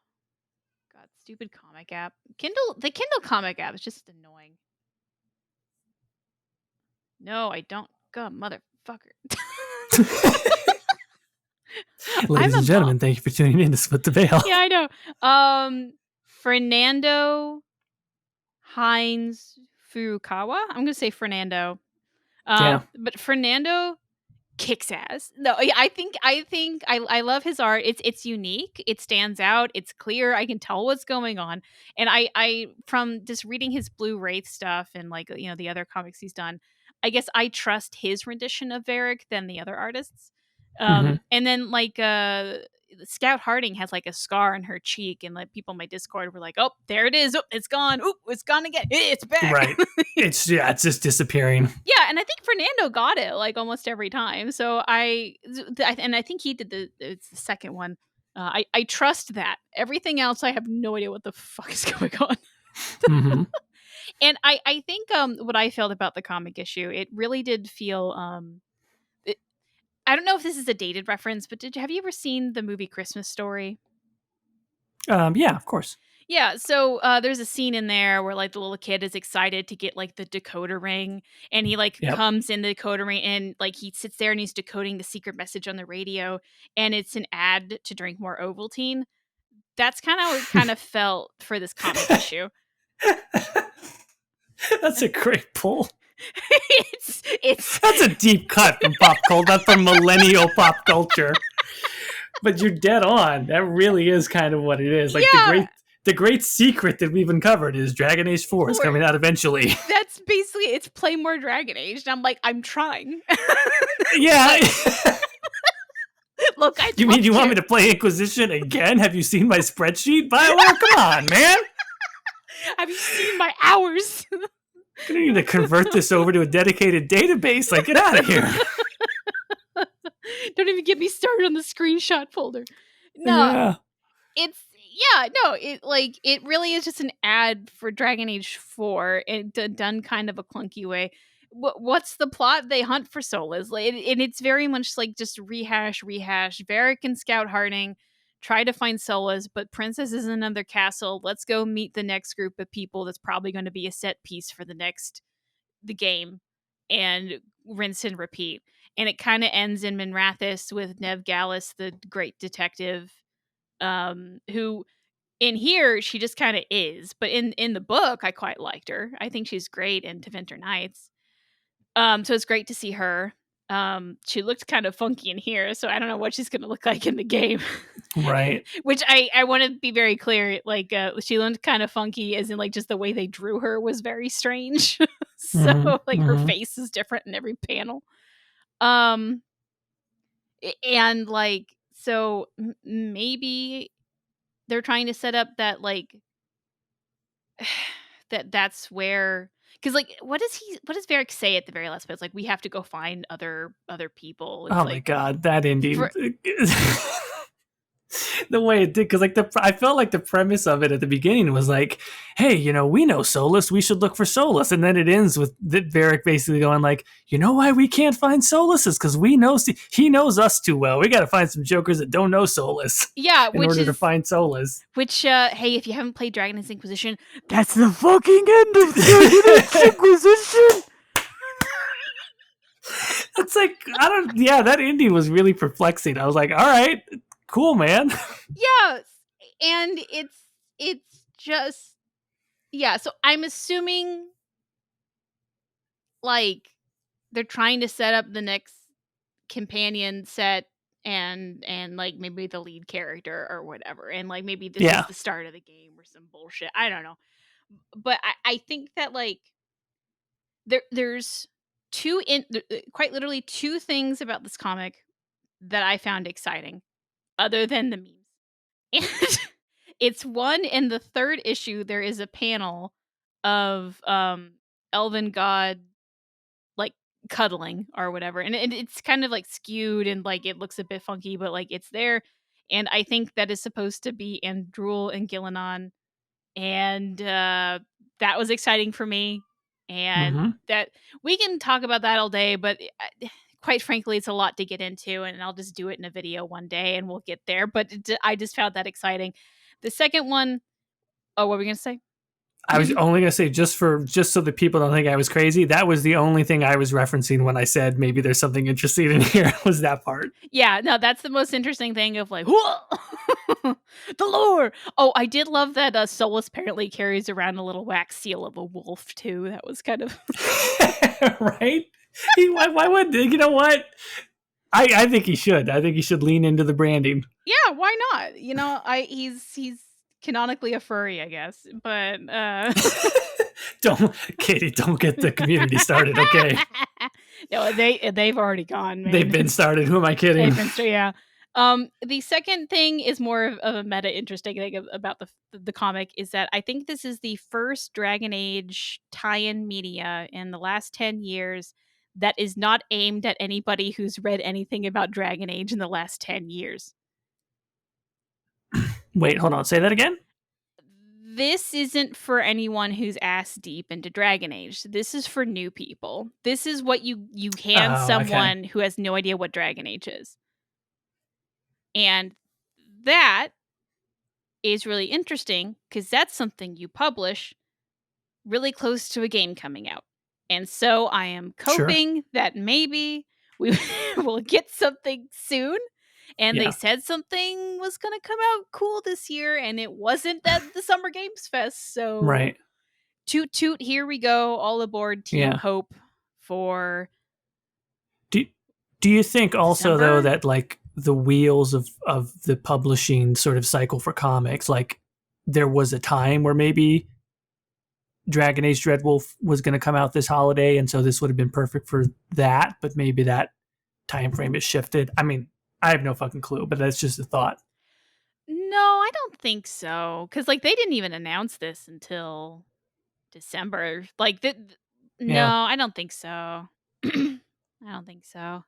God, stupid comic app. The Kindle comic app is just annoying. No, I don't. God, motherfucker. Ladies and gentlemen, thank you for tuning in to Split the Veil. Yeah, I know. Fernando Hines Furukawa. I'm gonna say Fernando. But Fernando kicks ass. No, I think I love his art. It's unique. It stands out. It's clear. I can tell what's going on. And I from just reading his Blue Wraith stuff and like the other comics he's done, I guess I trust his rendition of Varric than the other artists. And then like Scout Harding has like a scar on her cheek, and like people on my Discord were like, "Oh, there it is. Oh, it's gone. Oh, it's gone again. It's back." Right. It's just disappearing. Yeah, and I think Fernando got it like almost every time. So I think he did it's the second one. I trust that. Everything else, I have no idea what the fuck is going on. And I think what I felt about the comic issue, it really did feel I don't know if this is a dated reference, but have you ever seen the movie Christmas Story? Yeah, of course. Yeah, so there's a scene in there where like the little kid is excited to get like the decoder ring, and he like comes in the decoder ring, and like he sits there and he's decoding the secret message on the radio, and it's an ad to drink more Ovaltine. That's kind of how it kind of felt for this comic issue. That's a great pull. It's that's a deep cut from pop culture, not from millennial pop culture. But you're dead on. That really is kind of what it is. Like the great secret that we've uncovered is Dragon Age 4 is coming out eventually. That's basically, it's play more Dragon Age. And I'm like, I'm trying. Yeah. Look, You mean you want me to play Inquisition again? Have you seen my spreadsheet? BioWare, come on, man. Have you seen my hours? You need to convert this over to a dedicated database. Like, get out of here. Don't even get me started on the screenshot folder. No, it really is just an ad for Dragon Age 4, and done kind of a clunky way. What's the plot? They hunt for Solas, and it's very much like just rehash. Varric and Scout Harding try to find Solas, but Princess is in another castle. Let's go meet the next group of people. That's probably going to be a set piece for the game, and rinse and repeat. And it kind of ends in Minrathous with Nev Gallus, the great detective, who in here she just kind of is, but in the book I quite liked her. I think she's great in Tevinter Nights. So it's great to see her. She looked kind of funky in here, so I don't know what she's going to look like in the game. Right. Which I want to be very clear, like she looked kind of funky as in like just the way they drew her was very strange. So her face is different in every panel. And like, so maybe they're trying to set up that like that's where, because like what does Varric say at the very last bit? It's like, we have to go find other people. It's oh like, my god, that ending. The way it did, because like I felt like the premise of it at the beginning was like, hey, we know Solus, we should look for Solus, and then it ends with Varric basically going like, you know why we can't find Solus is because he knows us too well. We got to find some jokers that don't know Solus. Yeah, in order to find Solus. Which, hey, if you haven't played Dragon Age Inquisition, that's the fucking end of Dragon Age Inquisition. It's like, that ending was really perplexing. I was like, all right, cool, man. Yeah, and it's just, yeah, so I'm assuming like they're trying to set up the next companion set and like maybe the lead character or whatever, and like maybe this is the start of the game or some bullshit. I don't know, but I think that like there's quite literally two things about this comic that I found exciting, other than the memes. And it's one, in the third issue, there is a panel of Elven God like cuddling or whatever, and it's kind of like skewed and like it looks a bit funky, but like it's there, and I think that is supposed to be Andrul and Gillenon, and that was exciting for me, and that we can talk about that all day, but quite frankly, it's a lot to get into, and I'll just do it in a video one day and we'll get there. But I just found that exciting. The second one, what were we going to say? I was only going to say, just so that people don't think I was crazy, that was the only thing I was referencing when I said maybe there's something interesting in here, was that part. Yeah, no, that's the most interesting thing of like, whoa! The lore! Oh, I did love that Solus apparently carries around a little wax seal of a wolf, too. That was kind of... Right? Why would... You know what? I think he should. I think he should lean into the branding. Yeah, why not? He's canonically a furry, I guess, but Caitie, don't get the community started, okay? No, they've already gone, man. They've been started. Who am I kidding? Yeah. The second thing is more of a meta interesting thing about the comic, is that I think this is the first Dragon Age tie-in media in the last 10 years that is not aimed at anybody who's read anything about Dragon Age in the last 10 years. Wait, hold on. Say that again? This isn't for anyone who's ass deep into Dragon Age. This is for new people. This is what you hand someone who has no idea what Dragon Age is. And that is really interesting because that's something you publish really close to a game coming out. And so I am hoping that maybe we will get something soon. And they said something was going to come out cool this year, and it wasn't at the Summer Games Fest. So, right. Toot toot, here we go. All aboard Team Hope for... Do you think also, though, that like the wheels of the publishing sort of cycle for comics, like there was a time where maybe Dragon Age Dreadwolf was going to come out this holiday, and so this would have been perfect for that, but maybe that time frame is shifted. I mean, I have no fucking clue, but that's just a thought. No, I don't think so. Because like they didn't even announce this until December. Like no, Yeah. I don't think so. I don't think so.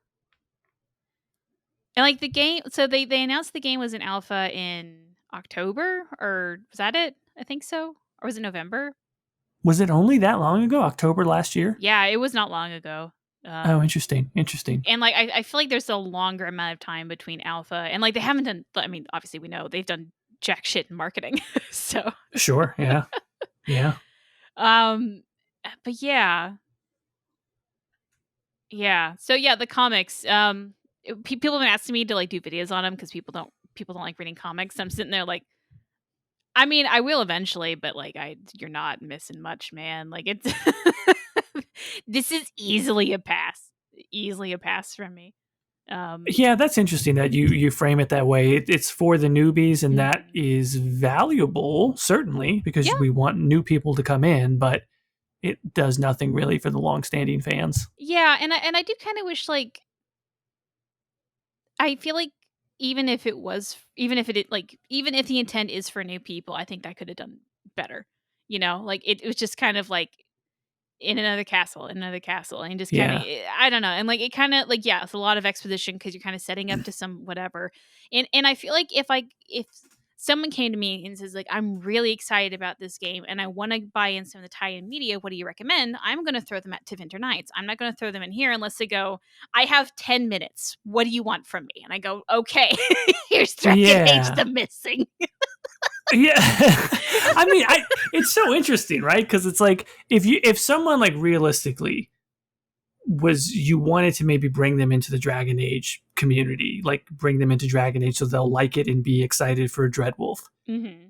And like the game, so they announced the game was in alpha in October, or was that it? I think so. Or was it November? Was it only that long ago? October last year? Yeah, it was not long ago. Oh, interesting. Interesting. And like I feel like there's a longer amount of time between alpha and like they haven't done. I mean, obviously we know they've done jack shit in marketing. So Sure. Yeah. Yeah. um, but yeah, yeah. So yeah, the comics. People have been asking me to like do videos on them because people don't like reading comics. I'm sitting there like, I mean, I will eventually, but like, you're not missing much, man. Like it's this is easily a pass from me. Yeah, that's interesting that you frame it that way. It's for the newbies, and that Mhm. is valuable, certainly, because Yeah, we want new people to come in, but it does nothing really for the long-standing fans. yeah, and I do kind of wish like I feel like even if the intent is for new people, I think that could have done better. You know, like it was just kind of like in another castle, and just kind of Yeah. I don't know, and like it kind of like yeah, it's a lot of exposition because you're kind of setting up to some whatever, and I feel like if someone came to me and says like I'm really excited about this game and I want to buy in some of the tie-in media, what do you recommend? I'm going to throw them at Tevinter Nights. I'm not going to throw them in here unless they go, I have 10 minutes. What do you want from me? And I go, okay, here's Dragon Age Yeah. the Missing. Yeah. I mean, it's so interesting, right? Because it's like if someone like realistically was you wanted to maybe bring them into the Dragon Age community, like bring them into Dragon Age so they'll like it and be excited for Dreadwolf. Mm-hmm.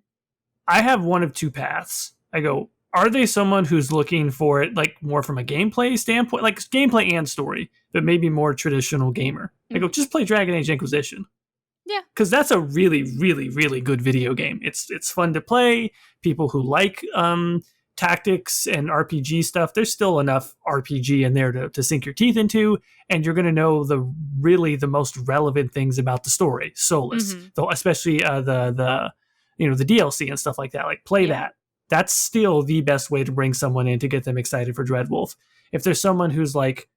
I have one of two paths. I go, are they someone who's looking for it like more from a gameplay standpoint, like gameplay and story, but maybe more traditional gamer? I go, Mm-hmm. just play Dragon Age Inquisition. Yeah. Because that's a really, really, really good video game. It's fun to play. People who like tactics and RPG stuff, there's still enough RPG in there to sink your teeth into, and you're going to know the most relevant things about the story. Solus, Mm-hmm. though, especially the the DLC and stuff like that. Like play Yeah. that. That's still the best way to bring someone in to get them excited for Dreadwolf. If there's someone who's like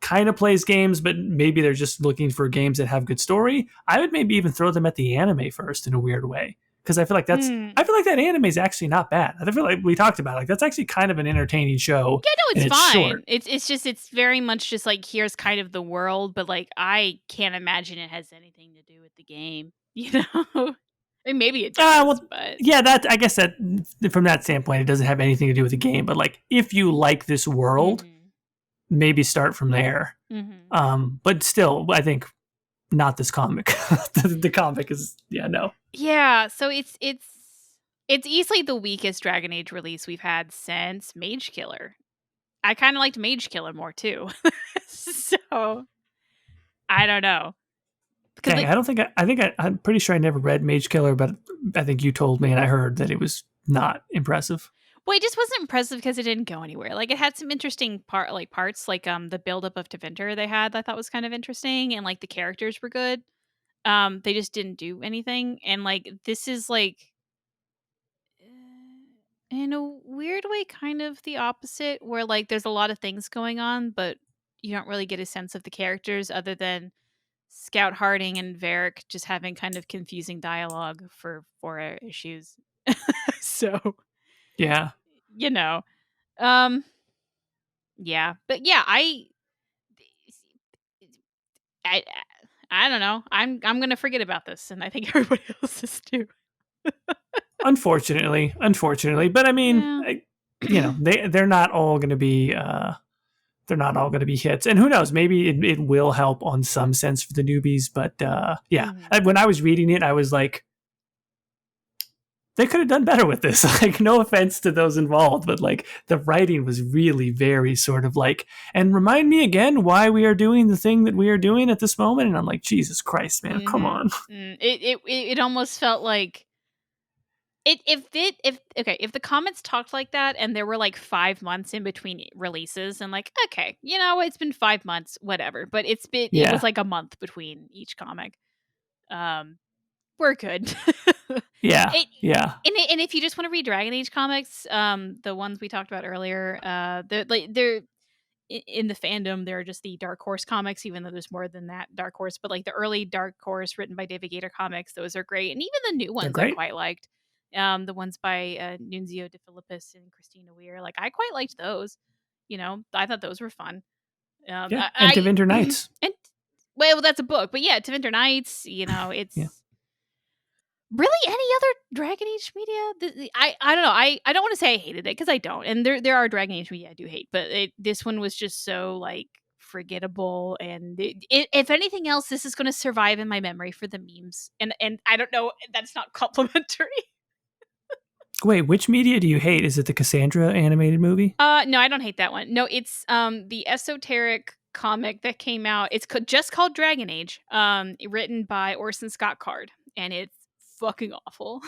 kind of plays games, but maybe they're just looking for games that have good story, I would maybe even throw them at the anime first in a weird way. Because I feel like Mm. that anime is actually not bad. I feel like we talked about like that's actually kind of an entertaining show, Yeah, no, and it's it's fine. short. It's just it's very much just like here's kind of the world, but like I can't imagine it has anything to do with the game. You know, I mean, maybe it does, Well, but yeah, that I guess that from that standpoint, it doesn't have anything to do with the game. But like, if you like this world, mm-hmm. maybe start from there. Mm-hmm. But still, I think not this comic. The comic is no. Yeah. So it's easily the weakest Dragon Age release we've had since Mage Killer. I kind of liked Mage Killer more too, so I don't know because Dang, like I don't think I'm pretty sure I never read Mage Killer, but I think you told me and I heard that it was not impressive. well, it just wasn't impressive because it didn't go anywhere. Like it had some interesting parts, like the buildup of Tevinter they had I thought was kind of interesting, and like the characters were good. They just didn't do anything, and like this is like in a weird way kind of the opposite, where like there's a lot of things going on, but you don't really get a sense of the characters other than Scout Harding and Varric just having kind of confusing dialogue for 4 issues. So, Yeah. you know. Um yeah, but yeah, I I don't know. I'm going to forget about this and I think everybody else is too. Unfortunately, but I mean, Yeah. they're not all going to be they're not all going to be hits, and who knows? Maybe it will help on some sense for the newbies. But yeah, Mhm. when I was reading it, I was like, they could have done better with this. Like, no offense to those involved, but like the writing was really very sort of like, and remind me again why we are doing the thing that we are doing at this moment. And I'm like, Jesus Christ, man, come Mhm. on. It almost felt like If the comments talked like that and there were like 5 months in between releases, and like, okay, it's been 5 months, whatever. But it was like a month between each comic. We're good. Yeah, It, yeah. and if you just want to read Dragon Age comics, the ones we talked about earlier, they're in the fandom. They're just the Dark Horse comics, even though there's more than that Dark Horse. But like the early Dark Horse written by David Gator comics, those are great, and even the new They're ones I great. quite liked. The ones by Nunzio De Philippis and Christina Weir, like I quite liked those. I thought those were fun. Yeah, and Tevinter Nights. And well, that's a book, but yeah, Tevinter Nights. It's. Yeah. Really, any other Dragon Age media? I don't know. I don't want to say I hated it, because I don't. And there are Dragon Age media I do hate, but this one was just so like forgettable. And if anything else, this is going to survive in my memory for the memes. And I don't know. That's not complimentary. Wait, which media do you hate? Is it the Cassandra animated movie? No, I don't hate that one. No, it's the esoteric comic that came out. It's just called Dragon Age. Written by Orson Scott Card, and it's fucking awful.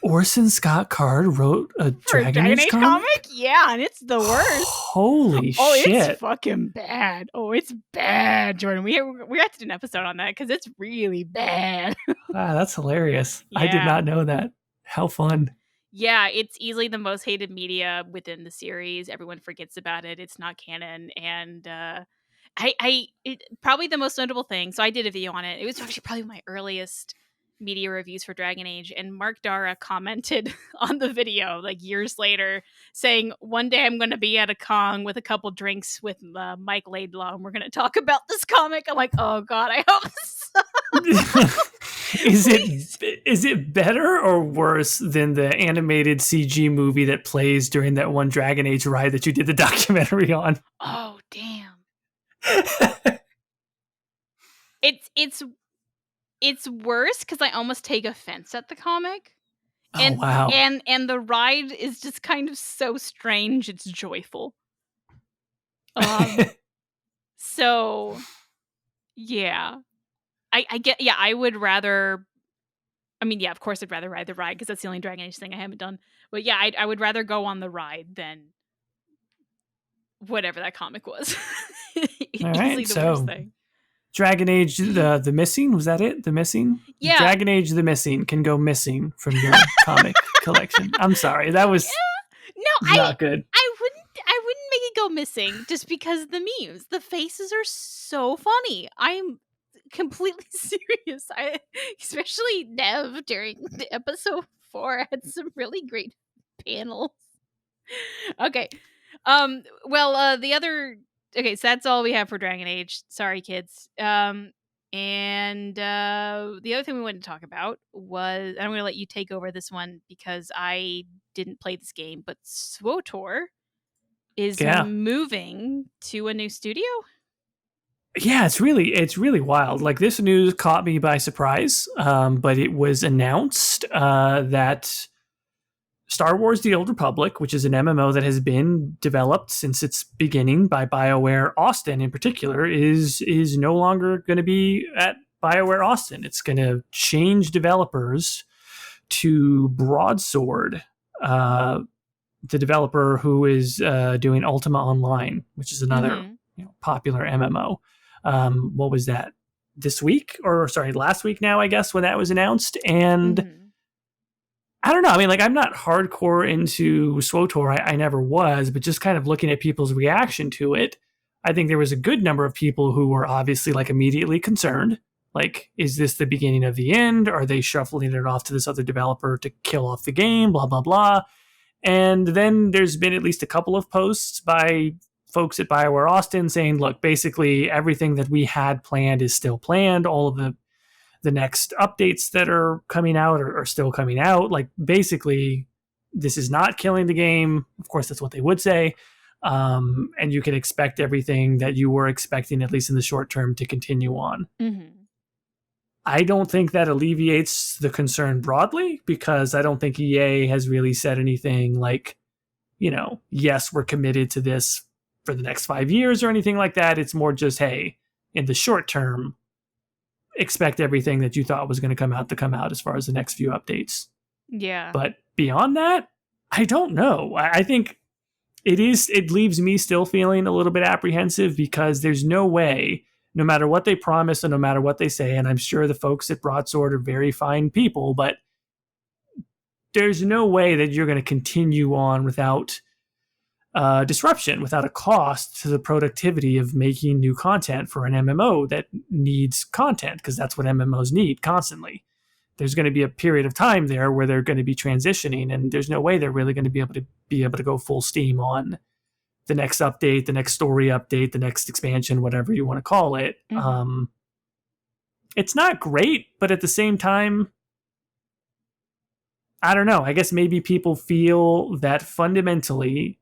Orson Scott Card wrote a Dragon Age comic? Yeah, and it's the worst. Holy shit. It's fucking bad. Oh, it's bad, Jordan. We have to do an episode on that, because it's really bad. Wow, that's hilarious. Yeah. I did not know that. How fun. Yeah, it's easily the most hated media within the series. Everyone forgets about it. It's not canon. And probably the most notable thing, so I did a video on it. It was actually probably my earliest media reviews for Dragon Age, and Mark Dara commented on the video like years later saying, "One day I'm going to be at a con with a couple drinks with Mike Laidlaw, and we're going to talk about this comic." I'm like, oh god, I hope so. Is it better or worse than the animated CG movie that plays during that one Dragon Age ride that you did the documentary on? Oh damn. It's worse, because I almost take offense at the comic. And, wow. And the ride is just kind of so strange, it's joyful. So yeah. I get, yeah, I would rather, I mean, yeah, of course I'd rather ride the ride, because that's the only Dragon Age thing I haven't done. But yeah, I would rather go on the ride than whatever that comic was. All right, the worst thing. Dragon Age the Missing, was that it? The Missing? Yeah. Dragon Age the Missing can go missing from your comic collection. I'm sorry, that was not good. I wouldn't make it go missing just because the memes. The faces are so funny. I'm completely serious. Especially Nev during episode 4 had some really great panels. Okay. Well, the other. Okay, so that's all we have for Dragon Age. Sorry, kids. And the other thing we wanted to talk about was, I'm going to let you take over this one because I didn't play this game, but SWTOR is moving to a new studio. Yeah, it's really wild. Like, this news caught me by surprise, but it was announced that Star Wars The Old Republic, which is an MMO that has been developed since its beginning by BioWare Austin in particular, is no longer going to be at BioWare Austin. It's going to change developers to Broadsword, the developer who is doing Ultima Online, which is another popular MMO. What was that? This week? Or sorry, last week now, I guess, when that was announced. And I don't know. I mean, like, I'm not hardcore into SWTOR. I never was, but just kind of looking at people's reaction to it, I think there was a good number of people who were obviously like immediately concerned. Like, is this the beginning of the end? Are they shuffling it off to this other developer to kill off the game? Blah, blah, blah. And then there's been at least a couple of posts by folks at BioWare Austin saying, look, basically everything that we had planned is still planned. All of the next updates that are coming out are still coming out. Like, basically, this is not killing the game. Of course, that's what they would say. And you can expect everything that you were expecting, at least in the short term, to continue on. I don't think that alleviates the concern broadly, because I don't think EA has really said anything like, yes, we're committed to this for the next 5 years or anything like that. It's more just, hey, in the short term, expect everything that you thought was going to come out as far as the next few updates. Yeah. But beyond that, I don't know. I think it leaves me still feeling a little bit apprehensive because there's no way, no matter what they promise and no matter what they say, and I'm sure the folks at Broadsword are very fine people, but there's no way that you're going to continue on without disruption, without a cost to the productivity of making new content for an MMO that needs content, because that's what MMOs need constantly. There's going to be a period of time there where they're going to be transitioning, and there's no way they're really going to be able to go full steam on the next update, the next story update, the next expansion, whatever you want to call it. Mm-hmm. It's not great, but at the same time, I don't know. I guess maybe people feel that fundamentally,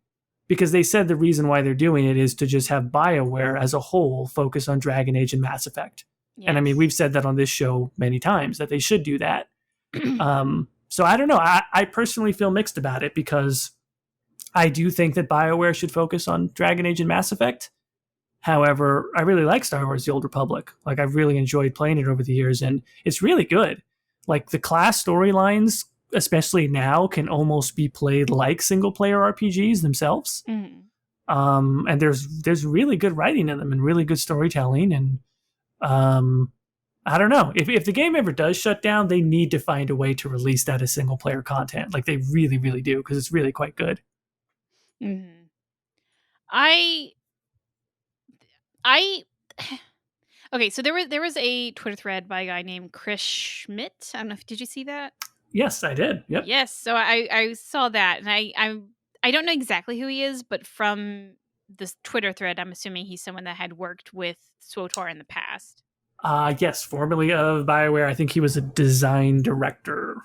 because they said the reason why they're doing it is to just have BioWare as a whole focus on Dragon Age and Mass Effect. Yes. And I mean, we've said that on this show many times that they should do that. So I don't know. I personally feel mixed about it because I do think that BioWare should focus on Dragon Age and Mass Effect. However, I really like Star Wars The Old Republic. Like, I've really enjoyed playing it over the years, and it's really good. Like, the class storylines, especially now, can almost be played like single-player RPGs themselves. Mm-hmm. And there's really good writing in them and really good storytelling. And I don't know. If the game ever does shut down, they need to find a way to release that as single-player content. Like, they really, really do, because it's really quite good. Mm-hmm. I okay, so there was a Twitter thread by a guy named Chris Schmidt. I don't know if did you see that? Yes, I did. Yep. Yes, so I saw that, and I don't know exactly who he is, but from this Twitter thread, I'm assuming he's someone that had worked with SWTOR in the past. Yes, formerly of BioWare. I think he was a design director.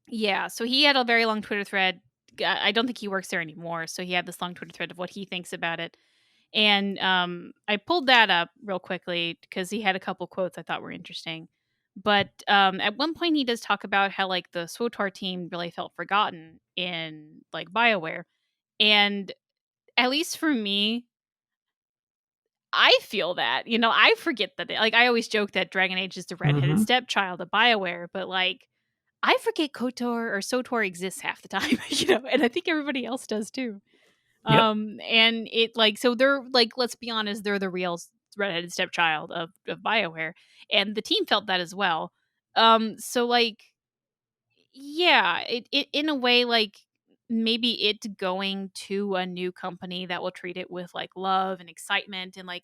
Yeah, so he had a very long Twitter thread. I don't think he works there anymore, so he had this long Twitter thread of what he thinks about it. And I pulled that up real quickly because he had a couple quotes I thought were interesting. But at one point, he does talk about how like the SWTOR team really felt forgotten in like BioWare, and at least for me, I feel that I forget that like I always joke that Dragon Age is the redheaded stepchild of BioWare, but like I forget KOTOR or SWTOR exists half the time, and I think everybody else does too. Yep. And it like so they're like, let's be honest, they're the real redheaded stepchild of BioWare, and the team felt that as well. So like, yeah, it in a way like maybe it going to a new company that will treat it with like love and excitement and like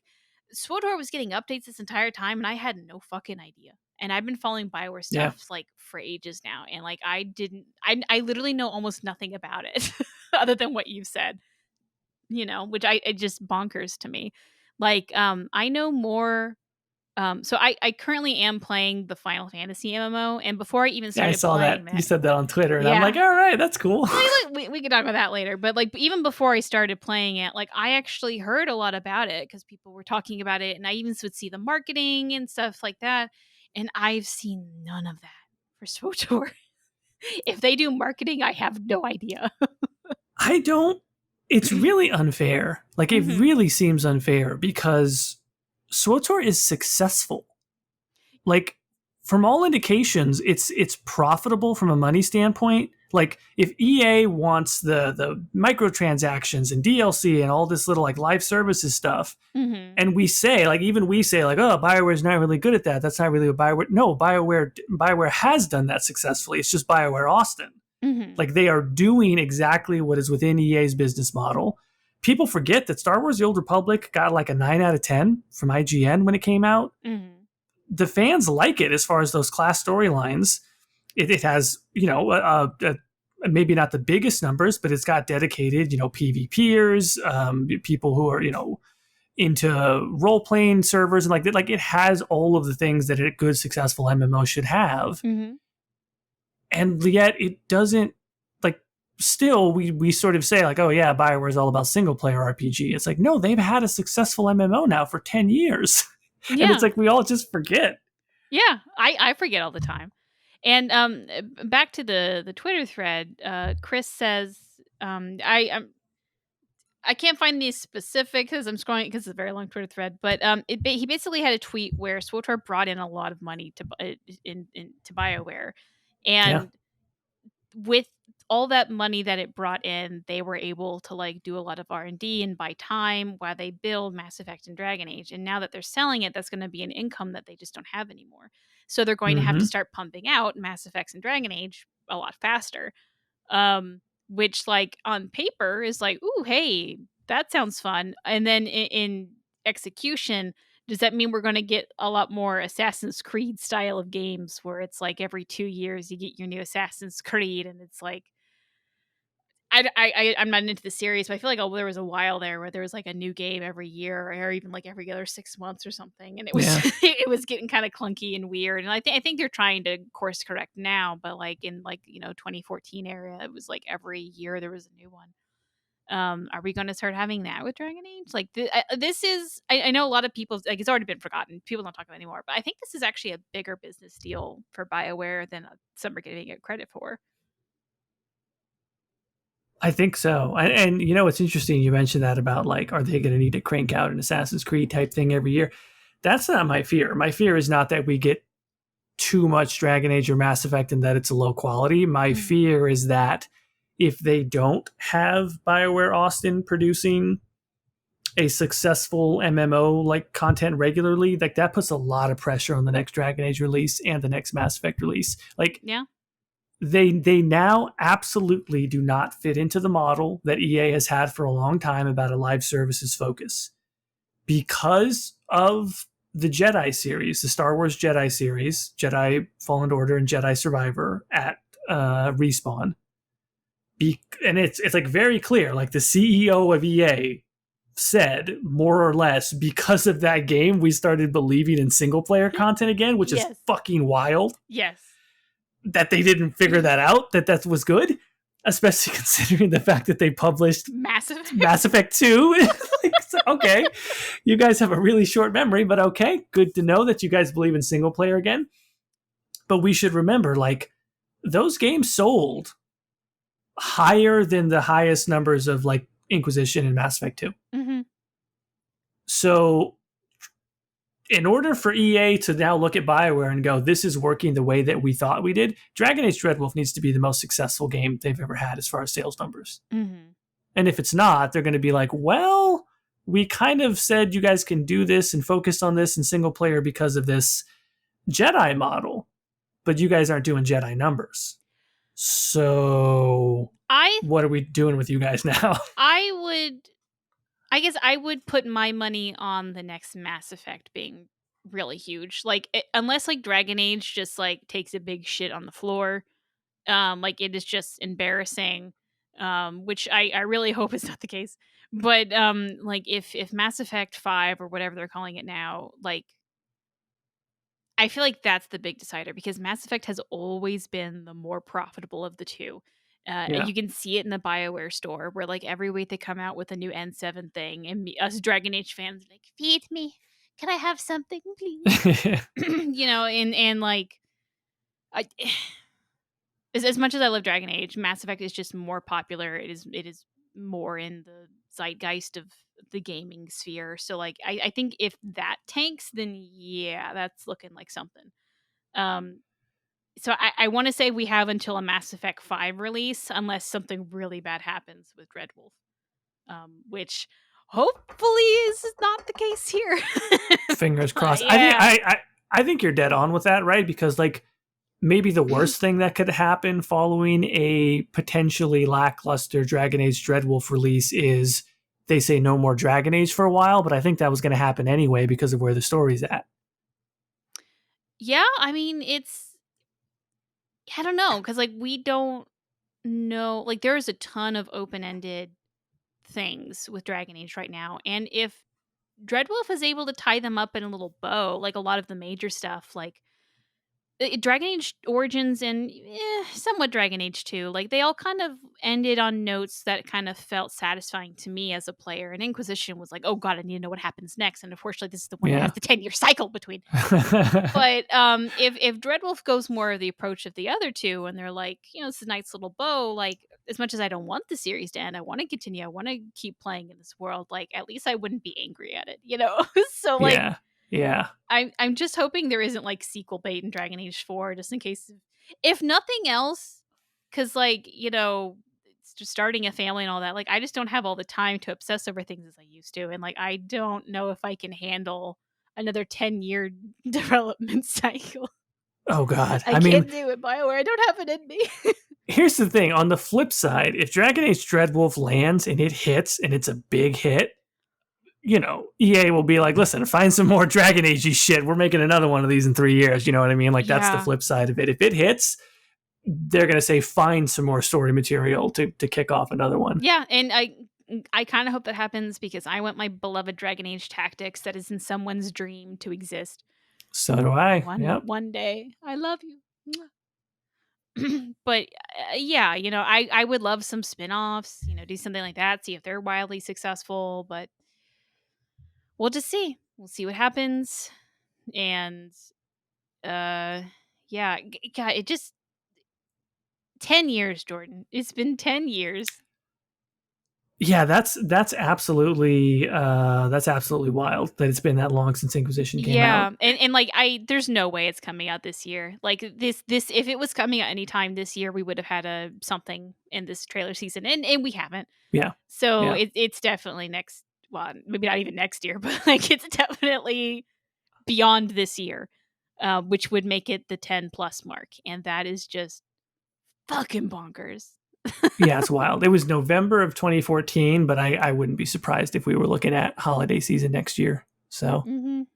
SWTOR was getting updates this entire time and I had no fucking idea. And I've been following BioWare Yeah. stuff like for ages now, and like I literally know almost nothing about it other than what you've said. Which it just bonkers to me. Like, I know more. So I currently am playing the Final Fantasy MMO, and before I even Yeah, I started saw playing that. You said that on Twitter, and I'm yeah, like, all right, that's cool. we could talk about that later. But like, even before I started playing it, like I actually heard a lot about it because people were talking about it, and I even would see the marketing and stuff like that. And I've seen none of that for SWTOR. If they do marketing, I have no idea. I don't. It's really unfair. Like, it Mhm. really seems unfair because SWTOR is successful. Like, from all indications, it's profitable from a money standpoint. Like, if EA wants the microtransactions and DLC and all this little like live services stuff, Mhm. and we say like, even we say like, oh, BioWare's not really good at that. That's not really what BioWare. No, BioWare has done that successfully. It's just BioWare Austin. Mhm. Like, they are doing exactly what is within EA's business model. People forget that Star Wars The Old Republic got like a 9 out of 10 from IGN when it came out. Mhm. The fans like it as far as those class storylines. It has, maybe not the biggest numbers, but it's got dedicated, PvPers, people who are, into role playing servers, and like it has all of the things that a good successful MMO should have. Mhm. And yet it doesn't, like, still we sort of say like, oh yeah, BioWare is all about single player RPG. It's like, no, they've had a successful MMO now for 10 years. And it's Yeah. like we all just forget. Yeah. I forget all the time. And back to the Twitter thread, Chris says, I can't find these specifics because I'm scrolling because it's a very long Twitter thread. But he basically had a tweet where SWTOR brought in a lot of money to BioWare, Yeah. and with all that money that it brought in, they were able to like do a lot of R&D and buy time while they build Mass Effect and Dragon Age. And now that they're selling it, that's going to be an income that they just don't have anymore. So they're going to have to start pumping out Mass Effects and Dragon Age a lot faster. Which like on paper is like, ooh, hey, that sounds fun. And then in execution, does that mean we're going to get a lot more Assassin's Creed style of games where it's like every 2 years you get your new Assassin's Creed, and it's like, I'm not into the series, but I feel like there was a while there where there was like a new game every year, or even like every other 6 months or something, and it was it was getting kind of clunky and weird. And I think they're trying to course correct now, but like in like 2014 area, it was like every year there was a new one. Are we going to start having that with Dragon Age? Like this is, I know a lot of people like it's already been forgotten. People don't talk about it anymore, but I think this is actually a bigger business deal for BioWare than some are giving it credit for. I think so. And it's interesting you mentioned that about like, are they going to need to crank out an Assassin's Creed type thing every year? That's not my fear. My fear is not that we get too much Dragon Age or Mass Effect and that it's low quality. My fear is that if they don't have BioWare Austin producing a successful MMO like content regularly, like that puts a lot of pressure on the next Dragon Age release and the next Mass Effect release. Like, yeah. They now absolutely do not fit into the model that EA has had for a long time about a live services focus. Because of the Jedi series, the Star Wars Jedi series, Jedi Fallen Order and Jedi Survivor at Respawn. And it's like very clear, like the CEO of EA said, more or less, because of that game, we started believing in single player content again, which is fucking wild. Yes. That they didn't figure that out, that was good, especially considering the fact that they published Mass Effect 2. Like, okay, you guys have a really short memory, but okay, good to know that you guys believe in single player again. But we should remember, like, those games sold higher than the highest numbers of like Inquisition and Mass Effect 2. Mm-hmm. So in order for EA to now look at BioWare and go, this is working the way that we thought we did, Dragon Age Dreadwolf needs to be the most successful game they've ever had as far as sales numbers. Mm-hmm. And if it's not, they're going to be like, well, we kind of said you guys can do this and focus on this in single player because of this Jedi model, but you guys aren't doing Jedi numbers. So what are we doing with you guys now? I guess I would put my money on the next Mass Effect being really huge. Like, unless like Dragon Age just like takes a big shit on the floor, like it is just embarrassing, which I really hope is not the case. But like if Mass Effect 5 or whatever they're calling it now, like I feel like that's the big decider, because Mass Effect has always been the more profitable of the two. You can see it in the BioWare store, where like every week they come out with a new N7 thing, and us Dragon Age fans are like, feed me, can I have something, please? And like, as much as I love Dragon Age, Mass Effect is just more popular. It is more in the zeitgeist of the gaming sphere. So like, I think if that tanks, then yeah, that's looking like something. So I want to say we have until a Mass Effect 5 release, unless something really bad happens with Dreadwolf, which hopefully is not the case here. Fingers crossed. Yeah. I think you're dead on with that, right? Because like maybe the worst thing that could happen following a potentially lackluster Dragon Age Dreadwolf release is they say no more Dragon Age for a while, but I think that was going to happen anyway because of where the story's at. Yeah, I mean, I don't know, because like we don't know, like there's a ton of open-ended things with Dragon Age right now, and if Dreadwolf is able to tie them up in a little bow, like a lot of the major stuff, like Dragon Age Origins and somewhat Dragon Age 2, like they all kind of ended on notes that kind of felt satisfying to me as a player. And Inquisition was like, oh god, I need to know what happens next. And unfortunately, this is the one that has the 10-year cycle between. But if Dreadwolf goes more of the approach of the other two, and they're like, this is a nice little bow, like as much as I don't want the series to end, I want to continue, I want to keep playing in this world, like at least I wouldn't be angry at it, So like yeah. I'm just hoping there isn't like sequel bait in Dragon Age 4, just in case, if nothing else, because like, it's just starting a family and all that. Like, I just don't have all the time to obsess over things as I used to, and like, I don't know if I can handle another 10-year development cycle. Oh God. I can't do it, BioWare. I don't have it in me. Here's the thing. On the flip side, if Dragon Age Dreadwolf lands and it hits and it's a big hit, EA will be like, listen, find some more Dragon Age shit. We're making another one of these in 3 years. You know what I mean? Like, that's the flip side of it. If it hits, they're going to say, find some more story material to kick off another one. Yeah, and I kind of hope that happens because I want my beloved Dragon Age Tactics that is in someone's dream to exist. So do I. One day. I love you. But yeah, I would love some spin-offs, do something like that, see if they're wildly successful, but we'll just see. We'll see what happens. And yeah, God, it just 10 years, Jordan. It's been 10 years. Yeah, that's absolutely wild that it's been that long since Inquisition came out. Yeah, and like there's no way it's coming out this year. Like this if it was coming out anytime this year, we would have had something in this trailer season, and we haven't. Yeah. So it's definitely next. Well, maybe not even next year, but like it's definitely beyond this year, which would make it the 10+ mark, and that is just fucking bonkers. Yeah, it's wild. It was November of 2014, but I wouldn't be surprised if we were looking at holiday season next year. So, and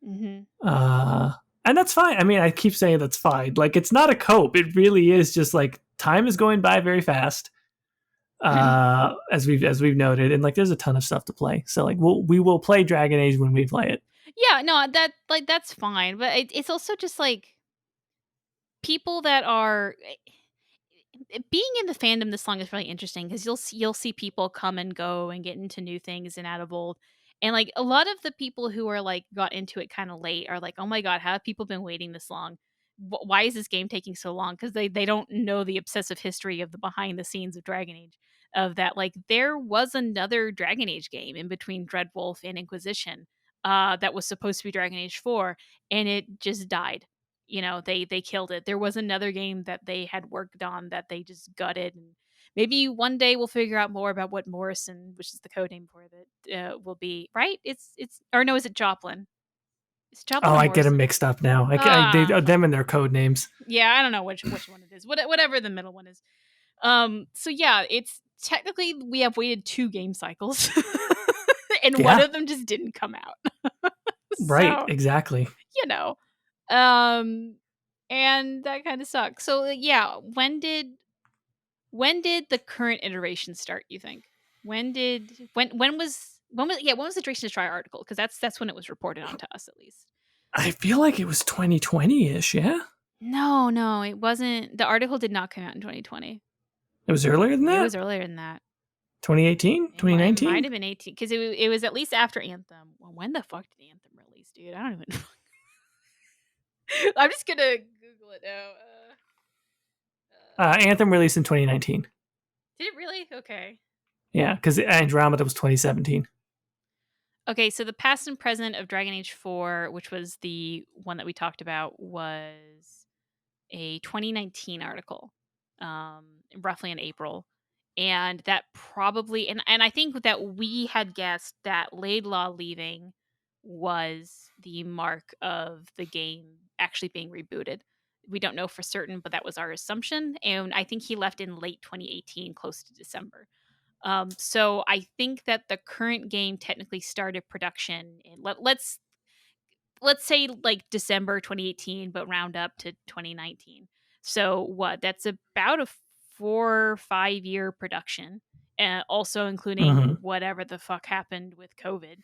that's fine. I mean, I keep saying that's fine. Like, it's not a cope. It really is just like time is going by very fast, as we've noted, and like there's a ton of stuff to play. So like we will play Dragon Age when we play it. Yeah, no, that's fine, but it's also just like people that are. Being in the fandom this long is really interesting because you'll see people come and go and get into new things and out of old, and like a lot of the people who are like got into it kind of late are like, oh my God, how have people been waiting this long? Why is this game taking so long? Because they don't know the obsessive history of the behind the scenes of Dragon Age, of that like there was another Dragon Age game in between Dreadwolf and Inquisition that was supposed to be Dragon Age 4, and it just died. They killed it. There was another game that they had worked on that they just gutted, and maybe one day we'll figure out more about what Morrison, which is the codename for it, will be. Right? It's or no, is it Joplin? It's Joplin. Oh, I get them mixed up now. Them and their code names. Yeah, I don't know which one it is. Whatever the middle one is. So yeah, it's technically we have waited 2 game cycles, and one of them just didn't come out. Right? Exactly. And that kind of sucks. So yeah, when did the current iteration start, you think? When was the Drake's Destroy article? Because that's when it was reported on to us, at least. I feel like it was 2020-ish, yeah? No, it wasn't. The article did not come out in 2020. It was earlier than that? It was earlier than that. 2018? 2019? It might have been 18, because it was at least after Anthem. Well, when the fuck did Anthem release, dude? I don't even know. I'm just gonna Google it now. Anthem released in 2019. Did it really? Okay. Yeah, because Andromeda was 2017. Okay, so the past and present of Dragon Age 4, which was the one that we talked about, was a 2019 article, roughly in April. And that probably, and I think that we had guessed that Laidlaw leaving was the mark of the game actually being rebooted. We don't know for certain, but that was our assumption. And I think he left in late 2018, close to December. So I think that the current game technically started production in let's say like December 2018, but round up to 2019. So what? That's about a 4 or 5 year production, also including whatever the fuck happened with COVID,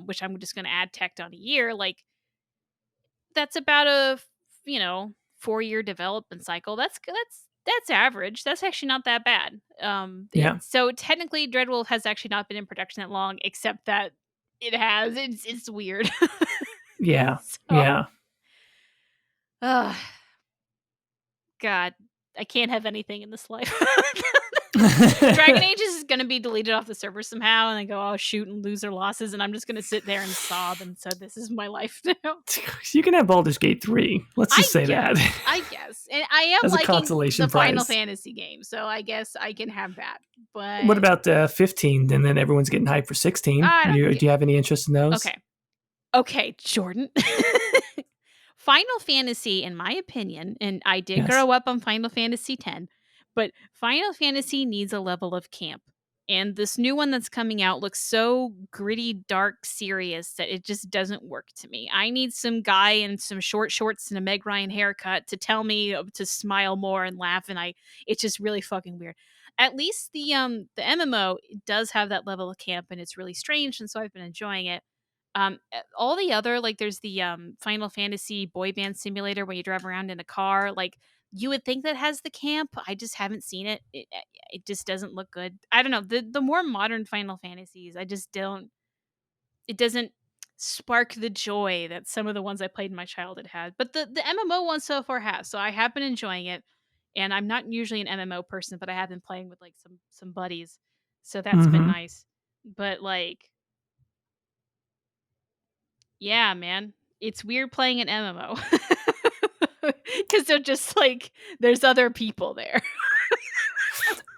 which I'm just going to add tacked on a year. Like that's about a 4-year development cycle. That's average. That's actually not that bad. Yeah. So technically, Dreadwolf has actually not been in production that long, except that it has. It's weird. Yeah. Yeah. God, I can't have anything in this life. Dragon Age is going to be deleted off the server somehow, and they go, oh, shoot, and lose their losses, and I'm just going to sit there and sob and say, this is my life now. You can have Baldur's Gate 3. Let's just say that. I guess. And I am As a liking consolation the Final prize. Fantasy game, so I guess I can have that. But What about 15? And then everyone's getting hyped for 16. Do you have any interest in those? Okay, Jordan. Final Fantasy, in my opinion, and I did Yes. grow up on Final Fantasy X, but Final Fantasy needs a level of camp. And this new one that's coming out looks so gritty, dark, serious that it just doesn't work to me. I need some guy in some short shorts and a Meg Ryan haircut to tell me to smile more and laugh, and it's just really fucking weird. At least the MMO does have that level of camp, and it's really strange, and so I've been enjoying it. All the other, like, there's the Final Fantasy boy band simulator where you drive around in a car. Like, you would think that has the camp. I just haven't seen it. It just doesn't look good. I don't know. The more modern Final Fantasies, I just don't. It doesn't spark the joy that some of the ones I played in my childhood had. But the MMO one so far has. So I have been enjoying it, and I'm not usually an MMO person, but I have been playing with like some buddies, so that's been Mm-hmm. nice. But like, yeah, man. It's weird playing an MMO. Because they're just like, there's other people there.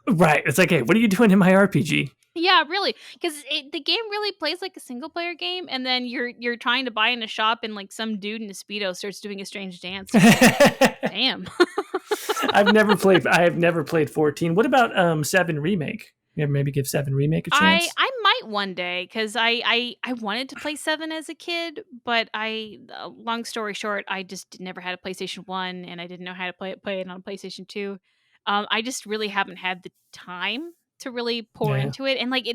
Right. It's like, hey, what are you doing in my RPG? Yeah, really. Because the game really plays like a single player game, and then you're trying to buy in a shop, and like some dude in a Speedo starts doing a strange dance. Damn. I have never played 14. What about 7 Remake? You ever maybe give 7 Remake a chance? I might one day, because I wanted to play 7 as a kid, but long story short, I just never had a PlayStation 1, and I didn't know how to play it on PlayStation 2. I just really haven't had the time to really pour Yeah. into it, and like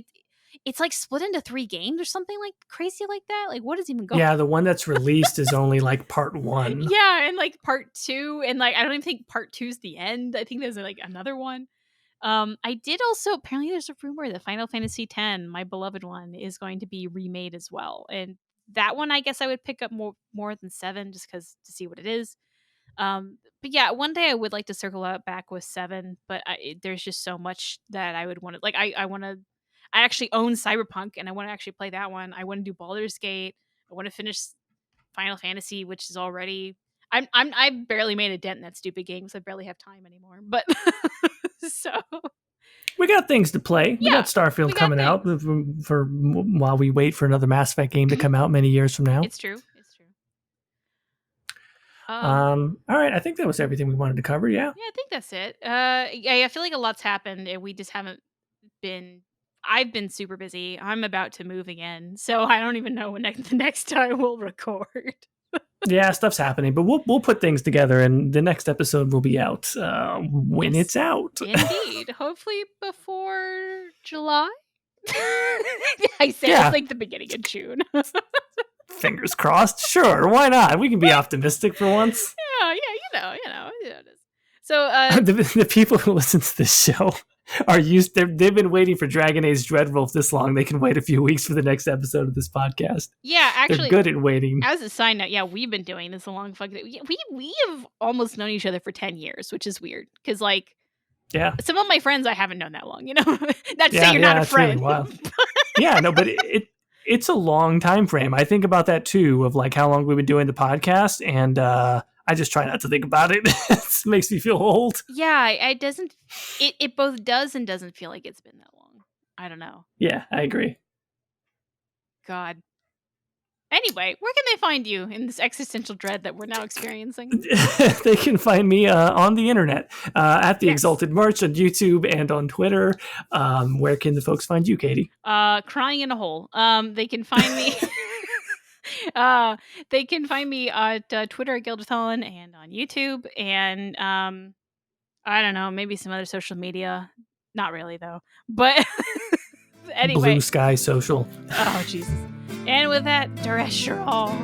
it's like split into 3 games or something like crazy like that. Like, what is even going? Yeah, the one that's released is only like part 1. Yeah, and like part 2, and like I don't even think part 2 is the end. I think there's like another one. I did also, apparently there's a rumor that Final Fantasy X, my beloved one, is going to be remade as well. And that one I guess I would pick up more than 7, just because to see what it is. But yeah, one day I would like to circle out back with 7, but there's just so much that I would want to, like, I want to, I actually own Cyberpunk, and I want to actually play that one. I want to do Baldur's Gate. I want to finish Final Fantasy, which is already, I barely made a dent in that stupid game because I barely have time anymore. But so We got things to play. We yeah, got Starfield coming out for while we wait for another Mass Effect game to come out many years from now. It's true. All right, I think that was everything we wanted to cover. Yeah, I think that's it. Yeah, I feel like a lot's happened, and we just haven't been. I've been super busy. I'm about to move again, so I don't even know when the next time we'll record. Yeah, stuff's happening, but we'll put things together, and the next episode will be out when it's out. Indeed, hopefully before July. I say it's like the beginning of June. Fingers crossed. Sure, why not? We can be optimistic for once. Yeah, you know it is. So the people who listen to this show are used. They've been waiting for Dragon Age Dreadwolf this long. They can wait a few weeks for the next episode of this podcast. Yeah, actually, they're good at waiting. As a side note, yeah, we've been doing this a long fucking. We have almost known each other for 10 years, which is weird because like, yeah, some of my friends I haven't known that long. You know, not to say you're not a friend. Really wild. Yeah, no, but it's a long time frame. I think about that too, of like how long we've been doing the podcast, and I just try not to think about it. It makes me feel old. Yeah, it doesn't. It both does and doesn't feel like it's been that long. I don't know. Yeah, I agree. God. Anyway, where can they find you in this existential dread that we're now experiencing? They can find me on the internet at the Exalted March on YouTube and on Twitter. Where can the folks find you, Caitie? Crying in a hole. They can find me. They can find me at Twitter at Ghildirthalen and on YouTube, and I don't know, maybe some other social media. Not really though, but anyway. Blue Sky Social. Oh Jesus! And with that, Duress all.